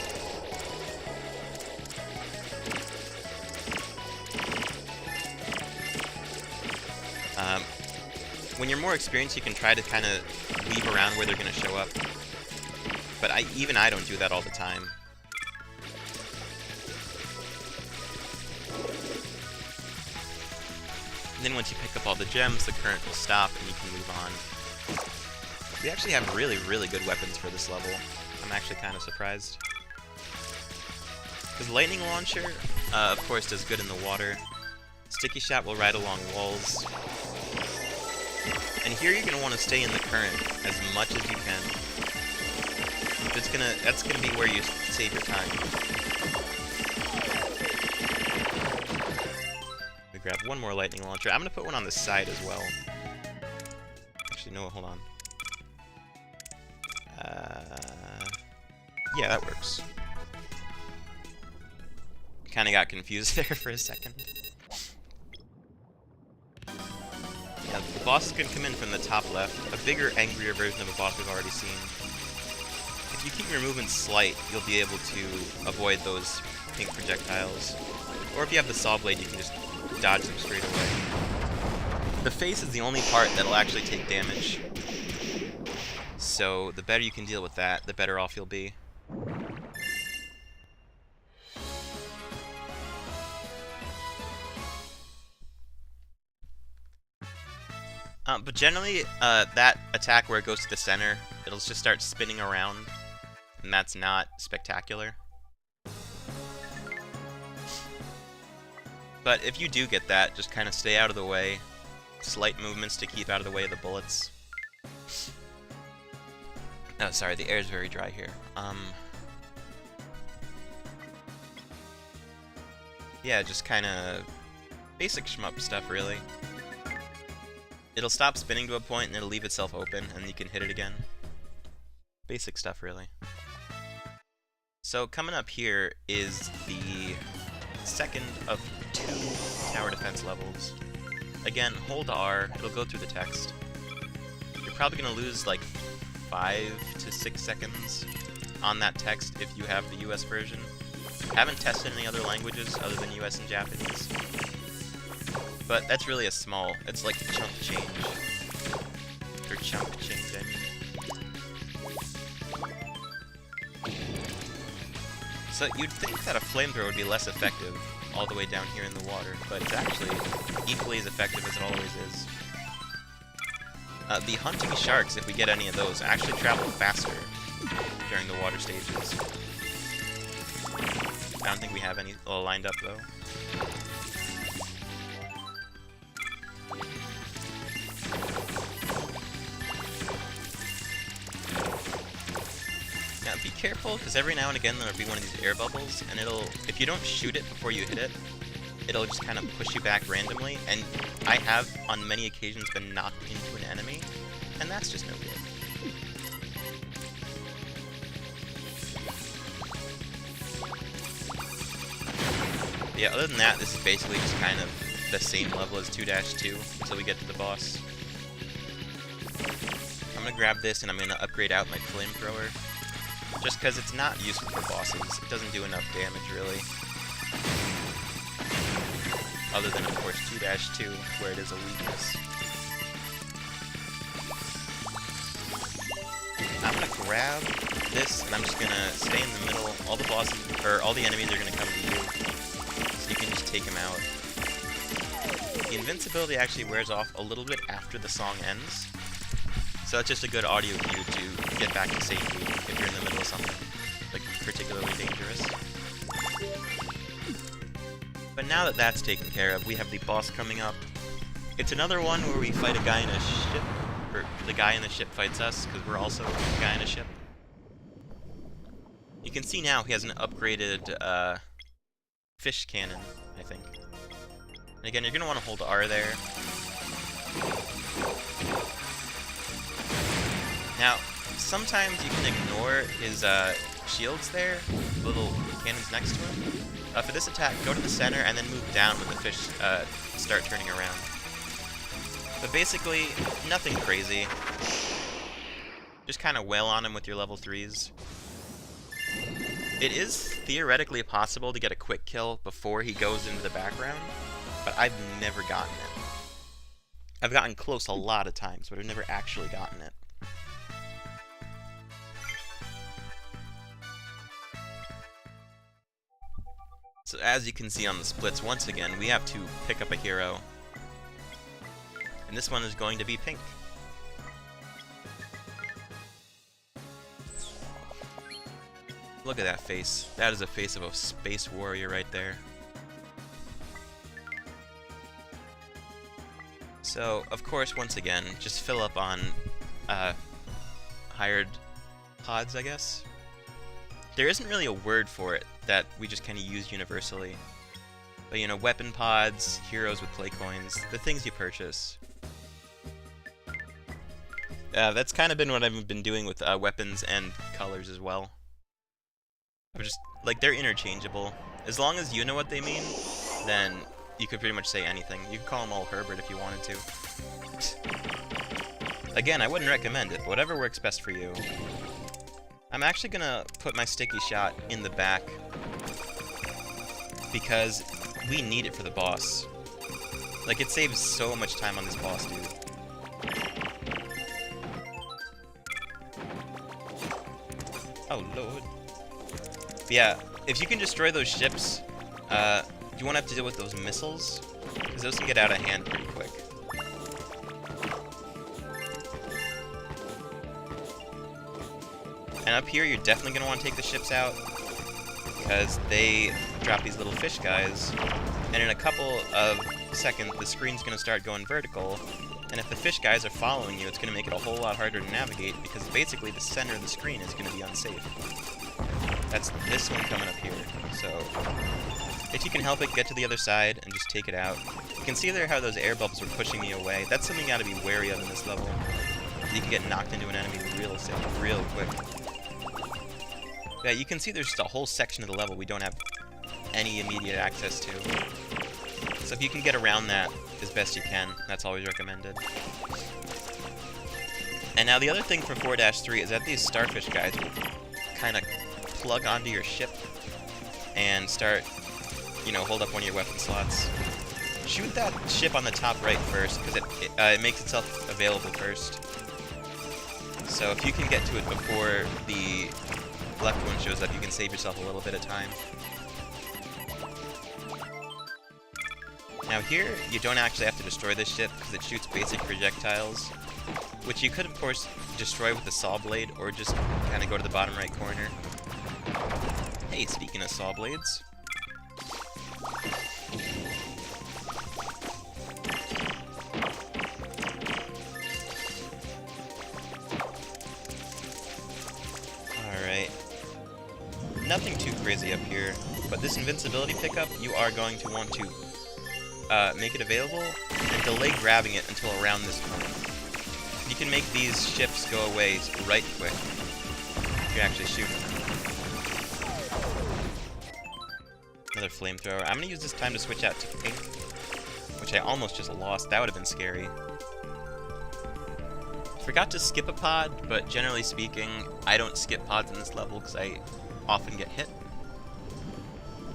When you're more experienced, you can try to kind of weave around where they're going to show up. But even I don't do that all the time. And then once you pick up all the gems, the current will stop and you can move on. We actually have really, really good weapons for this level. I'm actually kind of surprised. Because Lightning Launcher, of course, does good in the water. Sticky Shot will ride along walls. And here you're going to want to stay in the current as much as you can. That's gonna be where you save your time. We grab one more lightning launcher. I'm gonna put one on the side as well. Actually, no, hold on. Yeah, that works. Kinda got confused there for a second. Yeah, the bosses can come in from the top left. A bigger, angrier version of a boss we've already seen. If you keep your movements slight, you'll be able to avoid those pink projectiles. Or if you have the saw blade, you can just dodge them straight away. The face is the only part that'll actually take damage. So the better you can deal with that, the better off you'll be. But generally, that attack where it goes to the center, it'll just start spinning around, and that's not spectacular. But if you do get that, just kind of stay out of the way. Slight movements to keep out of the way of the bullets. Oh, sorry, the air's very dry here. Yeah, just kind of basic shmup stuff, really. It'll stop spinning to a point and it'll leave itself open, and you can hit it again. Basic stuff, really. So coming up here is the second of 2 tower defense levels. Again, hold R, it'll go through the text. You're probably going to lose like 5 to 6 seconds on that text if you have the US version. Haven't tested any other languages other than US and Japanese. But that's really a small, it's like chunk change. Or chunk change, I mean. So you'd think that a flamethrower would be less effective all the way down here in the water, but it's actually equally as effective as it always is. The hunting sharks, if we get any of those, actually travel faster during the water stages. I don't think we have any lined up, though. Now, be careful, because every now and again there'll be one of these air bubbles, and it'll, if you don't shoot it before you hit it, it'll just kind of push you back randomly, and I have, on many occasions, been knocked into an enemy, and that's just no good. Yeah, other than that, this is basically just kind of the same level as 2-2 until we get to the boss. I'm gonna grab this and I'm gonna upgrade out my flamethrower, just because it's not useful for bosses. It doesn't do enough damage, really. Other than, of course, 2-2, where it is a weakness. I'm gonna grab this, and I'm just gonna stay in the middle. All the bosses, or all the enemies are gonna come to you, so you can just take them out. The invincibility actually wears off a little bit after the song ends, so it's just a good audio cue to get back to safety if you're in the middle of something, like, particularly dangerous. But now that that's taken care of, we have the boss coming up. It's another one where we fight a guy in a ship, or the guy in the ship fights us, because we're also a guy in a ship. You can see now he has an upgraded fish cannon, I think. And again, you're going to want to hold R there. Now, sometimes you can ignore his shields there, little cannons next to him. For this attack, go to the center and then move down when the fish start turning around. But basically, nothing crazy. Just kind of wail on him with your level 3s. It is theoretically possible to get a quick kill before he goes into the background, but I've never gotten it. I've gotten close a lot of times, but I've never actually gotten it. So as you can see on the splits, once again, we have to pick up a hero. And this one is going to be pink. Look at that face. That is a face of a space warrior right there. So, of course, once again, just fill up on hired pods, I guess. There isn't really a word for it that we just kind of use universally. But, you know, weapon pods, heroes with play coins, the things you purchase. That's kind of been what I've been doing with weapons and colors as well. I'm just, like, they're interchangeable. As long as you know what they mean, then you could pretty much say anything. You could call them all Herbert if you wanted to. Again, I wouldn't recommend it, but whatever works best for you. I'm actually gonna put my sticky shot in the back because we need it for the boss. Like, it saves so much time on this boss, dude. Oh, Lord. But yeah, if you can destroy those ships, you won't have to deal with those missiles, because those can get out of hand pretty quick. And up here, you're definitely going to want to take the ships out, because they drop these little fish guys, and in a couple of seconds, the screen's going to start going vertical, and if the fish guys are following you, it's going to make it a whole lot harder to navigate, because basically the center of the screen is going to be unsafe. That's this one coming up here, so If you can help it, get to the other side and just take it out. You can see there how those air bubbles were pushing me away. That's something you gotta be wary of in this level. You can get knocked into an enemy real quick. Yeah, you can see there's just a whole section of the level we don't have any immediate access to. So if you can get around that as best you can, that's always recommended. And now the other thing for 4-3 is that these starfish guys will kind of plug onto your ship and start, you know, hold up one of your weapon slots. Shoot that ship on the top right first, because it makes itself available first. So if you can get to it before the left one shows up, you can save yourself a little bit of time. Now here, you don't actually have to destroy this ship, because it shoots basic projectiles, which you could, of course, destroy with a saw blade, or just kind of go to the bottom right corner. Hey, speaking of saw blades. Alright. Nothing too crazy up here, but this invincibility pickup, you are going to want to make it available and delay grabbing it until around this point. You can make these ships go away right quick if you actually shoot them. Another flamethrower. I'm gonna use this time to switch out to pink, which I almost just lost. That would have been scary. Forgot to skip a pod, but generally speaking, I don't skip pods in this level because I often get hit.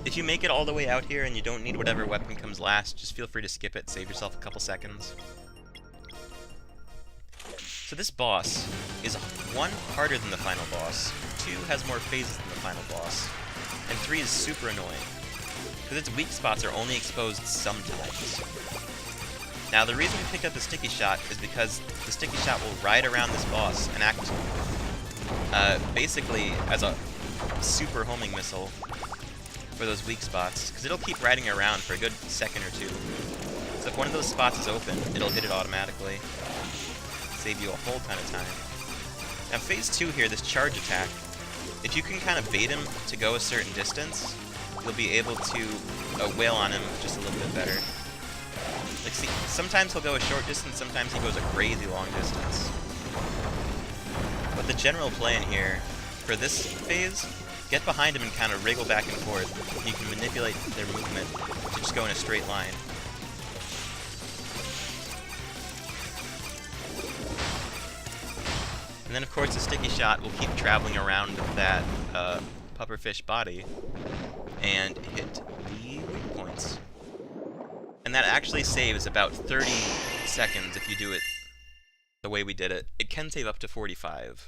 If you make it all the way out here and you don't need whatever weapon comes last, just feel free to skip it, save yourself a couple seconds. So this boss is 1, harder than the final boss, 2, has more phases than the final boss, and 3 is super annoying, because its weak spots are only exposed sometimes. Now the reason we picked up the sticky shot is because the sticky shot will ride around this boss and act basically as a super homing missile for those weak spots, because it'll keep riding around for a good second or two. So if one of those spots is open, it'll hit it automatically. Save you a whole ton of time. Now phase 2 here, this charge attack, if you can kind of bait him to go a certain distance, you'll be able to wail on him just a little bit better. Like, see, sometimes he'll go a short distance, sometimes he goes a crazy long distance. But the general plan here, for this phase, get behind him and kind of wriggle back and forth. You can manipulate their movement to just go in a straight line. And then, of course, the sticky shot will keep traveling around that pufferfish body and hit the weak points. And that actually saves about 30 seconds if you do it the way we did it. It can save up to 45.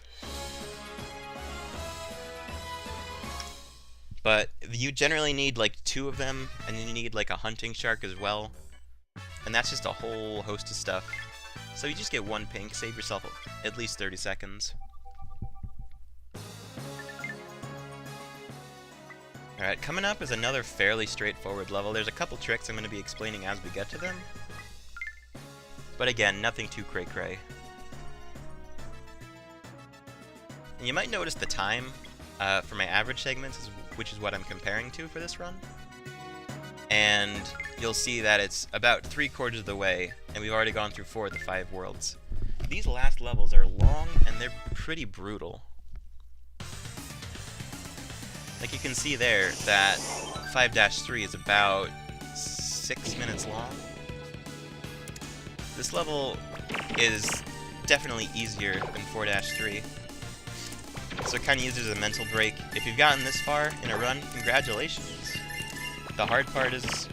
But you generally need like 2 of them, and then you need like a hunting shark as well. And that's just a whole host of stuff. So you just get 1 pink, save yourself at least 30 seconds. Alright, coming up is another fairly straightforward level. There's a couple tricks I'm going to be explaining as we get to them. But again, nothing too cray-cray. And you might notice the time for my average segments, which is what I'm comparing to for this run. And you'll see that it's about 3/4 of the way, and we've already gone through 4 of the 5 worlds. These last levels are long, and they're pretty brutal. Like you can see there, that 5-3 is about 6 minutes long. This level is definitely easier than 4-3. So it kind of uses a mental break. If you've gotten this far in a run, congratulations. The hard part is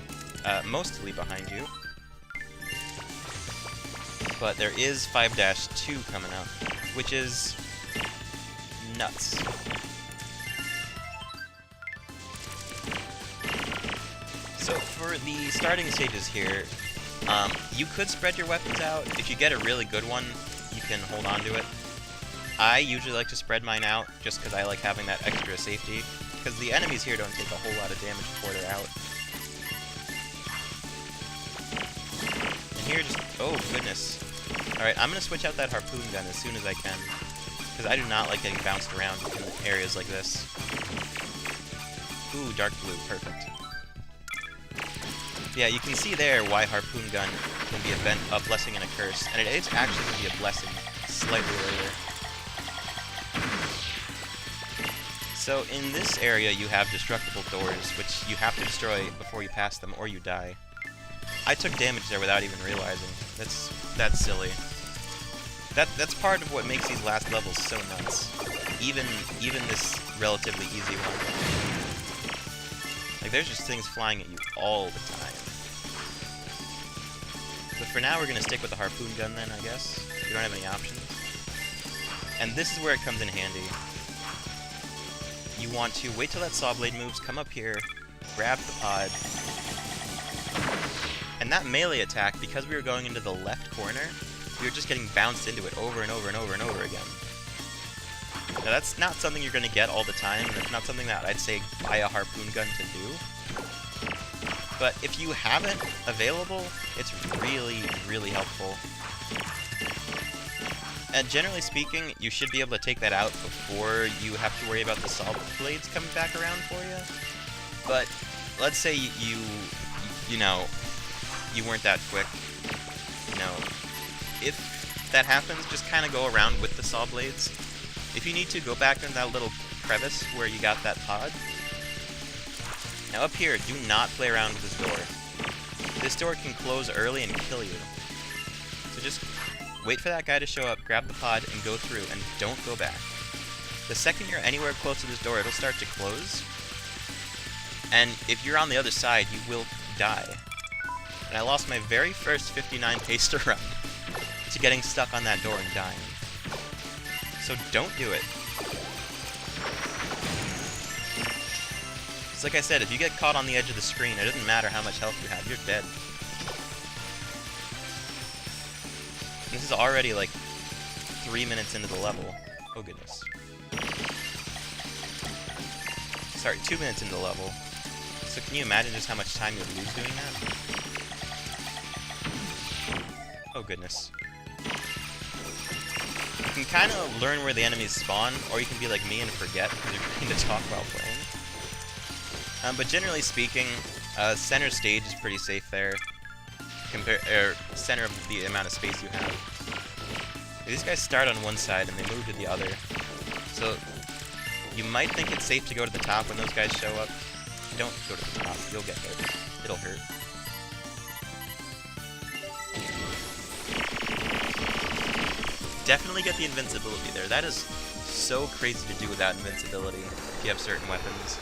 mostly behind you. But there is 5-2 coming up, which is nuts. So for the starting stages here, you could spread your weapons out. If you get a really good one, you can hold on to it. I usually like to spread mine out, just because I like having that extra safety, because the enemies here don't take a whole lot of damage before they're out. And here just... oh, goodness. Alright, I'm going to switch out that harpoon gun as soon as I can, because I do not like getting bounced around in areas like this. Ooh, dark blue, perfect. Yeah, you can see there why Harpoon Gun can be a blessing and a curse, and it is actually going to be a blessing slightly later. So in this area you have destructible doors, which you have to destroy before you pass them or you die. I took damage there without even realizing. That's silly. That's part of what makes these last levels so nuts. Even this relatively easy one. Like, there's just things flying at you all the time. But for now, we're gonna stick with the Harpoon Gun then, I guess. We don't have any options. And this is where it comes in handy. You want to wait till that saw blade moves, come up here, grab the pod, and that melee attack, because we were going into the left corner, we were just getting bounced into it over and over and over and over again. Now that's not something you're going to get all the time, and it's not something that I'd say buy a Harpoon Gun to do. But if you have it available, it's really, really helpful. And generally speaking, you should be able to take that out before you have to worry about the saw blades coming back around for you. But let's say you know, you weren't that quick. You know, if that happens, just kind of go around with the saw blades. If you need to, go back in that little crevice where you got that pod. Now up here, do not play around with this door. This door can close early and kill you. So just wait for that guy to show up, grab the pod, and go through, and don't go back. The second you're anywhere close to this door, it'll start to close. And if you're on the other side, you will die. And I lost my very first 59 pace to run to getting stuck on that door and dying. So don't do it. It's like I said, if you get caught on the edge of the screen, it doesn't matter how much health you have, you're dead. This is already like 3 minutes into the level. Oh goodness. Sorry, 2 minutes into the level. So can you imagine just how much time you'll lose doing that? Oh goodness. You can kind of learn where the enemies spawn, or you can be like me and forget because you're trying to talk while playing. But generally speaking, center stage is pretty safe there. Center of the amount of space you have. These guys start on one side and they move to the other. So you might think it's safe to go to the top when those guys show up. Don't go to the top, you'll get hurt. It'll hurt. Definitely get the invincibility there. That is so crazy to do without invincibility if you have certain weapons.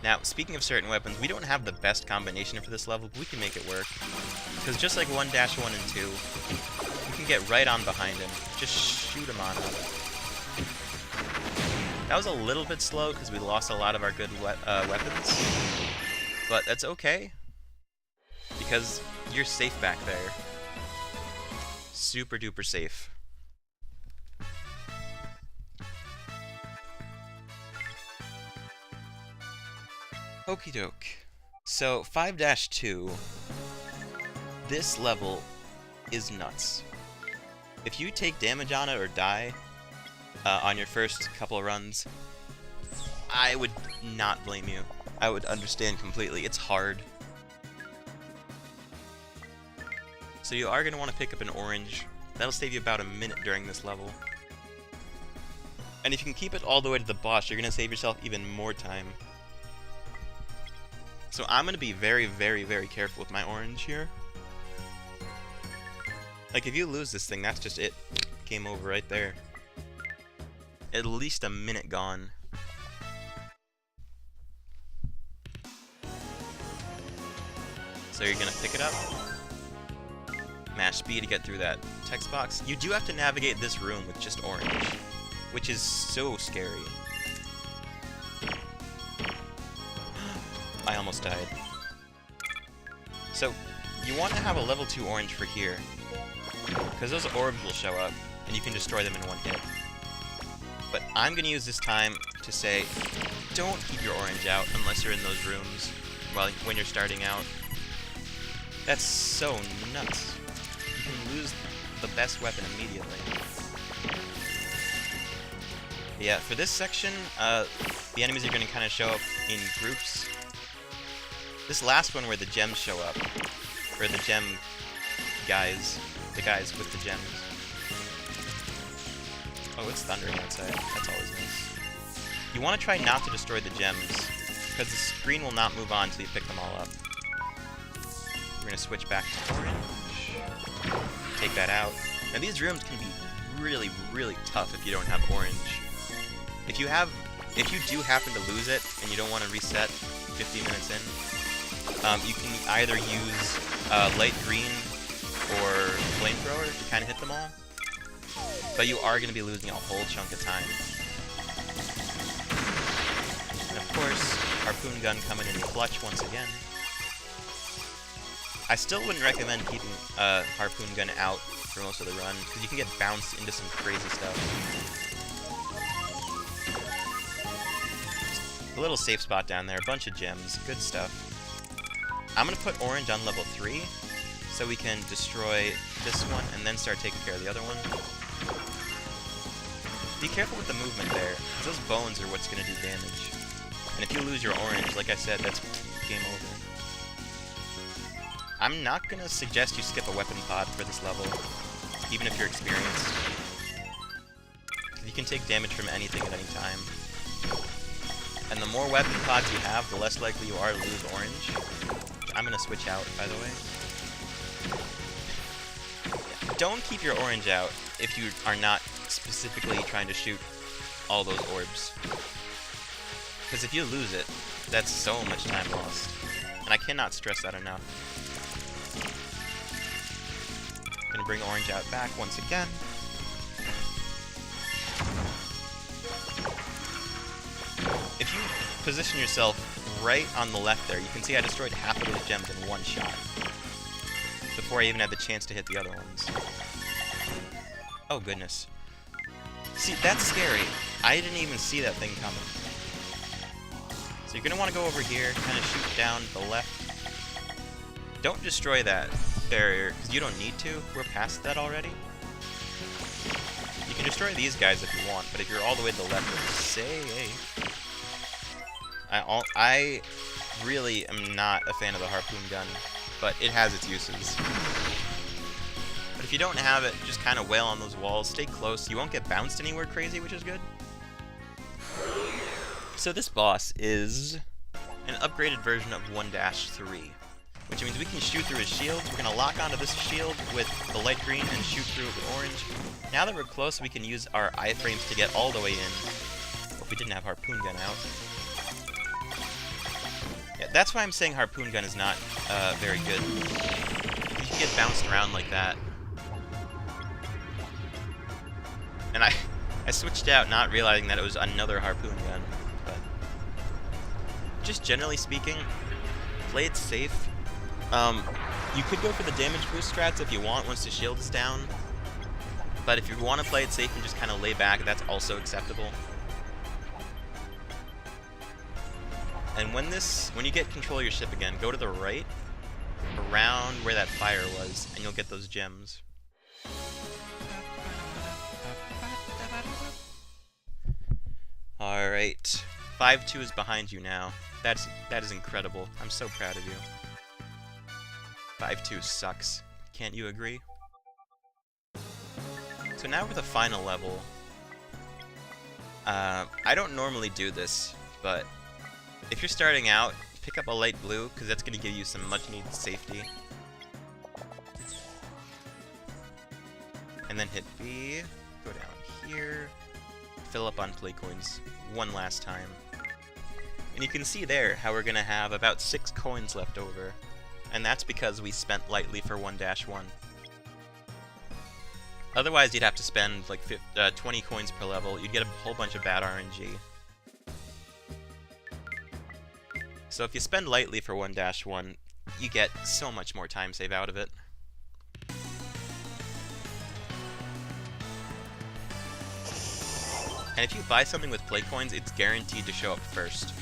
Now, speaking of certain weapons, we don't have the best combination for this level, but we can make it work. Because just like 1-1 and 2, you can get right on behind him. Just shoot him on up. That was a little bit slow because we lost a lot of our good weapons. But that's okay. Because you're safe back there. Super duper safe. Okie doke. So, 5-2, this level is nuts. If you take damage on it or die on your first couple of runs, I would not blame you. I would understand completely. It's hard. So you are going to want to pick up an orange. That'll save you about a minute during this level. And if you can keep it all the way to the boss, you're going to save yourself even more time. So I'm going to be very, very, very careful with my orange here. Like, if you lose this thing, that's just it. Game over right there. At least a minute gone. So you're going to pick it up. Mash B to get through that text box. You do have to navigate this room with just orange, which is so scary. I almost died. So, you want to have a level 2 orange for here, because those orbs will show up, and you can destroy them in one hit. But I'm going to use this time to say, don't keep your orange out unless you're in those rooms when you're starting out. That's so nuts. You can lose the best weapon immediately. Yeah, for this section, the enemies are going to kind of show up in groups. This last one where the gems show up, or the gem guys, the guys with the gems. Oh, it's thundering outside. That's always nice. You want to try not to destroy the gems, because the screen will not move on until you pick them all up. We're going to switch back to orange. Take that out. Now these rooms can be really, really tough if you don't have orange. If you do happen to lose it, and you don't want to reset 50 minutes in, you can either use light green or flamethrower to kind of hit them all. But you are going to be losing a whole chunk of time. And of course, Harpoon Gun coming in clutch once again. I still wouldn't recommend keeping Harpoon Gun out for most of the run, because you can get bounced into some crazy stuff. A little safe spot down there, a bunch of gems, good stuff. I'm going to put orange on level 3, so we can destroy this one and then start taking care of the other one. Be careful with the movement there, because those bones are what's going to do damage. And if you lose your orange, like I said, that's game over. I'm not going to suggest you skip a weapon pod for this level, even if you're experienced. Because you can take damage from anything at any time. And the more weapon pods you have, the less likely you are to lose orange. Which I'm going to switch out, by the way. Don't keep your orange out if you are not specifically trying to shoot all those orbs. Because if you lose it, that's so much time lost. And I cannot stress that enough. Gonna bring orange out back once again. If you position yourself right on the left there, you can see I destroyed half of those gems in one shot. Before I even had the chance to hit the other ones. Oh goodness. See, that's scary. I didn't even see that thing coming. So you're going to want to go over here, kind of shoot down the left. Don't destroy that barrier, because you don't need to. We're past that already. You can destroy these guys if you want, but if you're all the way to the left, you're safe. I really am not a fan of the Harpoon Gun, but it has its uses. But if you don't have it, just kind of wail on those walls, stay close. You won't get bounced anywhere crazy, which is good. So this boss is an upgraded version of 1-3, which means we can shoot through his shield. We're going to lock onto this shield with the light green and shoot through it with orange. Now that we're close, we can use our iframes to get all the way in. If we didn't have Harpoon Gun out. Yeah, that's why I'm saying Harpoon Gun is not very good. You can get bounced around like that. And I switched out not realizing that it was another Harpoon Gun. But just generally speaking, play it safe. You could go for the damage boost strats if you want once the shield is down. But if you want to play it safe and just kind of lay back, that's also acceptable. And when you get control of your ship again, go to the right, around where that fire was, and you'll get those gems. Alright, 5-2 is behind you now. That is incredible. I'm so proud of you. 5-2 sucks. Can't you agree? So now for the final level. I don't normally do this, but if you're starting out, pick up a light blue, because that's going to give you some much-needed safety. And then hit B, go down here, fill up on play coins one last time. And you can see there how we're going to have about 6 coins left over. And that's because we spent lightly for 1-1. Otherwise, you'd have to spend like 20 coins per level. You'd get a whole bunch of bad RNG. So if you spend lightly for 1-1, you get so much more time save out of it. And if you buy something with play coins, it's guaranteed to show up first.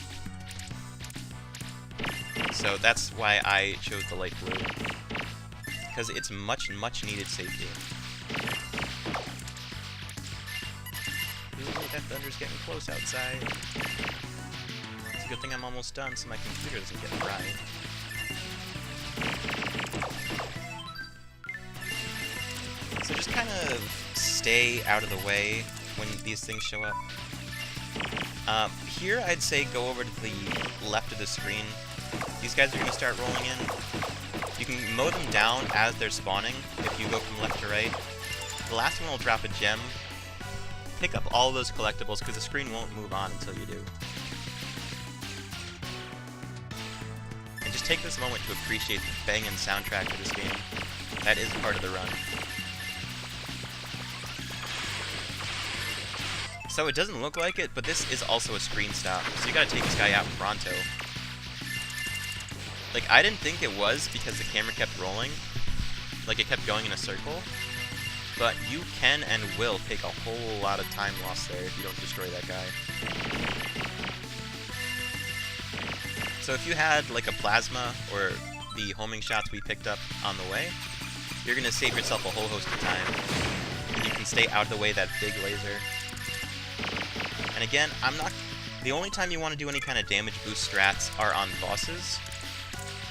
So that's why I chose the light blue. Because it's much needed safety. Ooh, that thunder's getting close outside. It's a good thing I'm almost done so my computer doesn't get fried. So just kind of stay out of the way when these things show up. Here I'd say go over to the left of the screen. These guys are going to start rolling in. You can mow them down as they're spawning if you go from left to right. The last one will drop a gem. Pick up all those collectibles because the screen won't move on until you do. And just take this moment to appreciate the banging soundtrack of this game. That is part of the run. So it doesn't look like it, but this is also a screen stop, so you gotta take this guy out pronto. Like, I didn't think it was because the camera kept rolling. Like, it kept going in a circle. But you can and will take a whole lot of time lost there if you don't destroy that guy. So if you had, like, a plasma or the homing shots we picked up on the way, you're gonna save yourself a whole host of time. And you can stay out of the way of that big laser. And again, the only time you want to do any kind of damage boost strats are on bosses,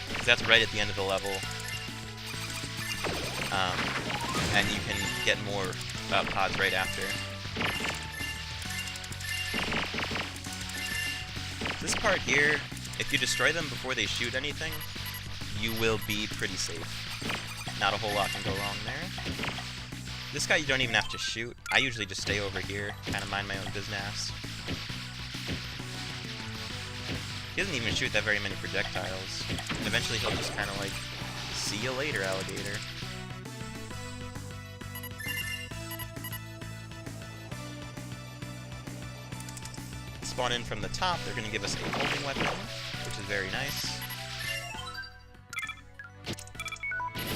because that's right at the end of the level, and you can get more pods right after. This part here, if you destroy them before they shoot anything, you will be pretty safe. Not a whole lot can go wrong there. This guy you don't even have to shoot. I usually just stay over here, kind of mind my own business. He doesn't even shoot that very many projectiles. And eventually he'll just kind of like, see you later, alligator. Spawn in from the top, they're going to give us a holding weapon, which is very nice.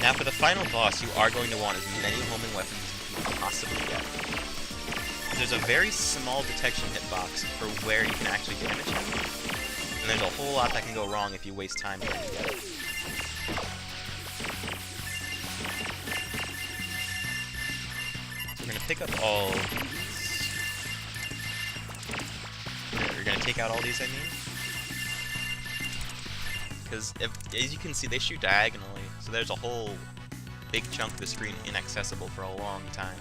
Now for the final boss, you are going to want as many homing weapons as you can possibly get. There's a very small detection hitbox for where you can actually damage him, and there's a whole lot that can go wrong if you waste time trying to get it. So we're going to pick up all these. We're going to take out all these, I mean. Because, as you can see, they shoot diagonally, so there's a whole big chunk of the screen inaccessible for a long time.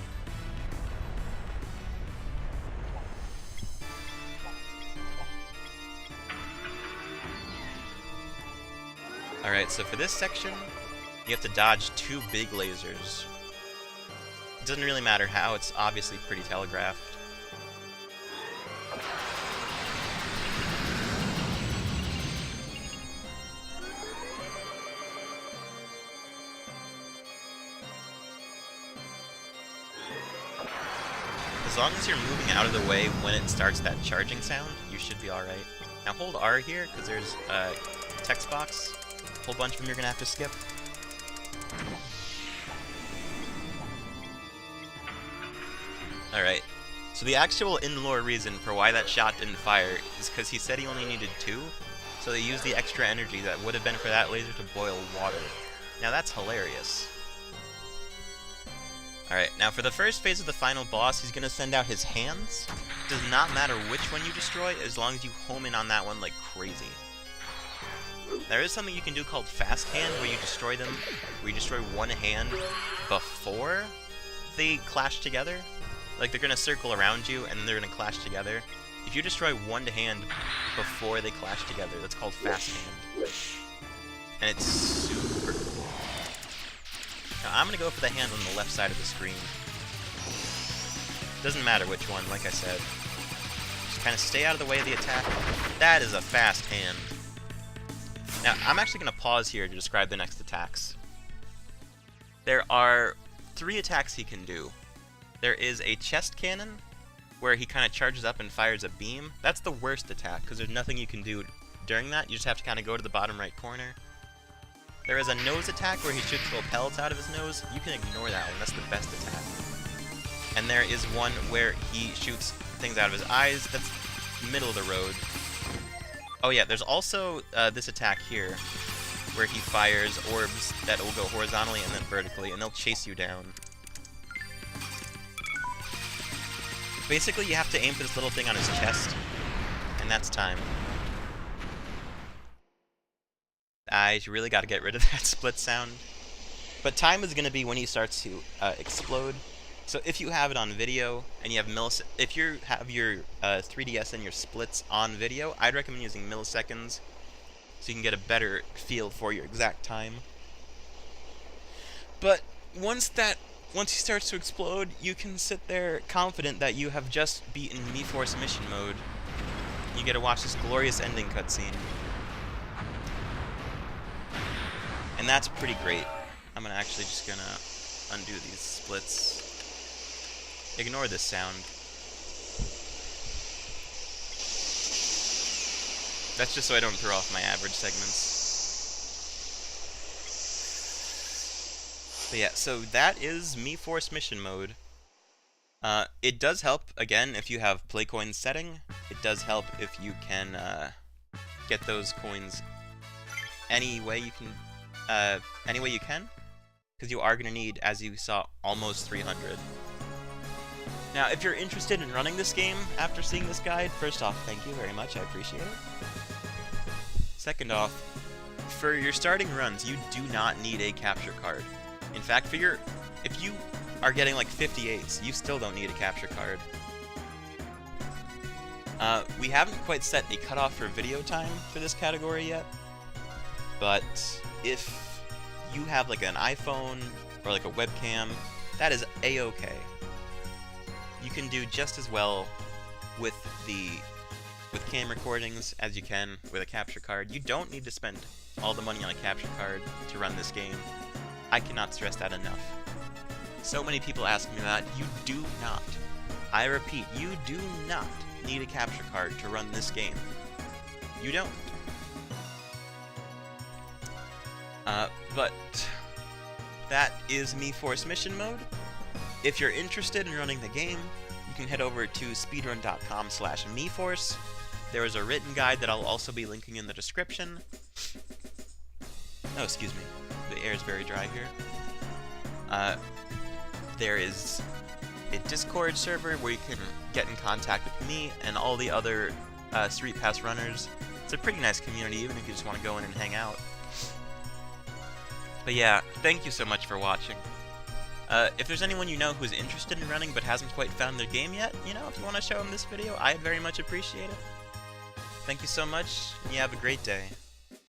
Alright, so for this section, you have to dodge two big lasers. It doesn't really matter how, it's obviously pretty telegraphed. As long as you're moving out of the way when it starts that charging sound, you should be alright. Now hold R here, because there's a text box. A whole bunch of them you're going to have to skip. Alright, so the actual in-lore reason for why that shot didn't fire is because he said he only needed 2, so they used the extra energy that would have been for that laser to boil water. Now that's hilarious. Alright, now for the first phase of the final boss, he's going to send out his hands. It does not matter which one you destroy, as long as you home in on that one like crazy. There is something you can do called fast hand, where you destroy them, where you destroy one hand before they clash together. Like, they're going to circle around you, and they're going to clash together. If you destroy one hand before they clash together, that's called fast hand. And it's super cool. Now, I'm going to go for the hand on the left side of the screen. Doesn't matter which one, like I said. Just kind of stay out of the way of the attack. That is a fast hand. Now, I'm actually going to pause here to describe the next attacks. There are 3 attacks he can do. There is a chest cannon, where he kind of charges up and fires a beam. That's the worst attack, because there's nothing you can do during that. You just have to kind of go to the bottom right corner. There is a nose attack, where he shoots little pellets out of his nose. You can ignore that one. That's the best attack. And there is one where he shoots things out of his eyes. That's middle of the road. Oh yeah, there's also this attack here, where he fires orbs that will go horizontally and then vertically, and they'll chase you down. Basically, you have to aim for this little thing on his chest, and that's time. You really got to get rid of that split sound. But time is going to be when he starts to explode. So if you have it on video and you have if you have your 3DS and your splits on video, I'd recommend using milliseconds so you can get a better feel for your exact time. But once he starts to explode, you can sit there confident that you have just beaten Mii-Force mission mode. You get to watch this glorious ending cutscene. And that's pretty great. I'm actually just gonna undo these splits. Ignore this sound. That's just so I don't throw off my average segments. But yeah, so that is Mii-Force mission mode. It does help, again, if you have play coins setting. It does help if you can get those coins any way you can, because you are going to need, as you saw, almost 300. Now, if you're interested in running this game after seeing this guide, first off, thank you very much, I appreciate it. Second off, for your starting runs, you do not need a capture card. In fact, if you are getting like 58s, you still don't need a capture card. We haven't quite set a cutoff for video time for this category yet, but if you have like an iPhone or like a webcam, that is a-okay. You can do just as well with cam recordings as you can with a capture card. You don't need to spend all the money on a capture card to run this game. I cannot stress that enough. So many people ask me that. You do not. I repeat, you do not need a capture card to run this game. You don't. But that is Mii-Force mission mode. If you're interested in running the game, you can head over to speedrun.com/Mii-Force. There is a written guide that I'll also be linking in the description. Oh, excuse me. The air is very dry here. There is a Discord server where you can get in contact with me and all the other Street Pass runners. It's a pretty nice community, even if you just want to go in and hang out. But yeah, thank you so much for watching. If there's anyone you know who's interested in running but hasn't quite found their game yet, you know, if you want to show them this video, I'd very much appreciate it. Thank you so much, and you have a great day.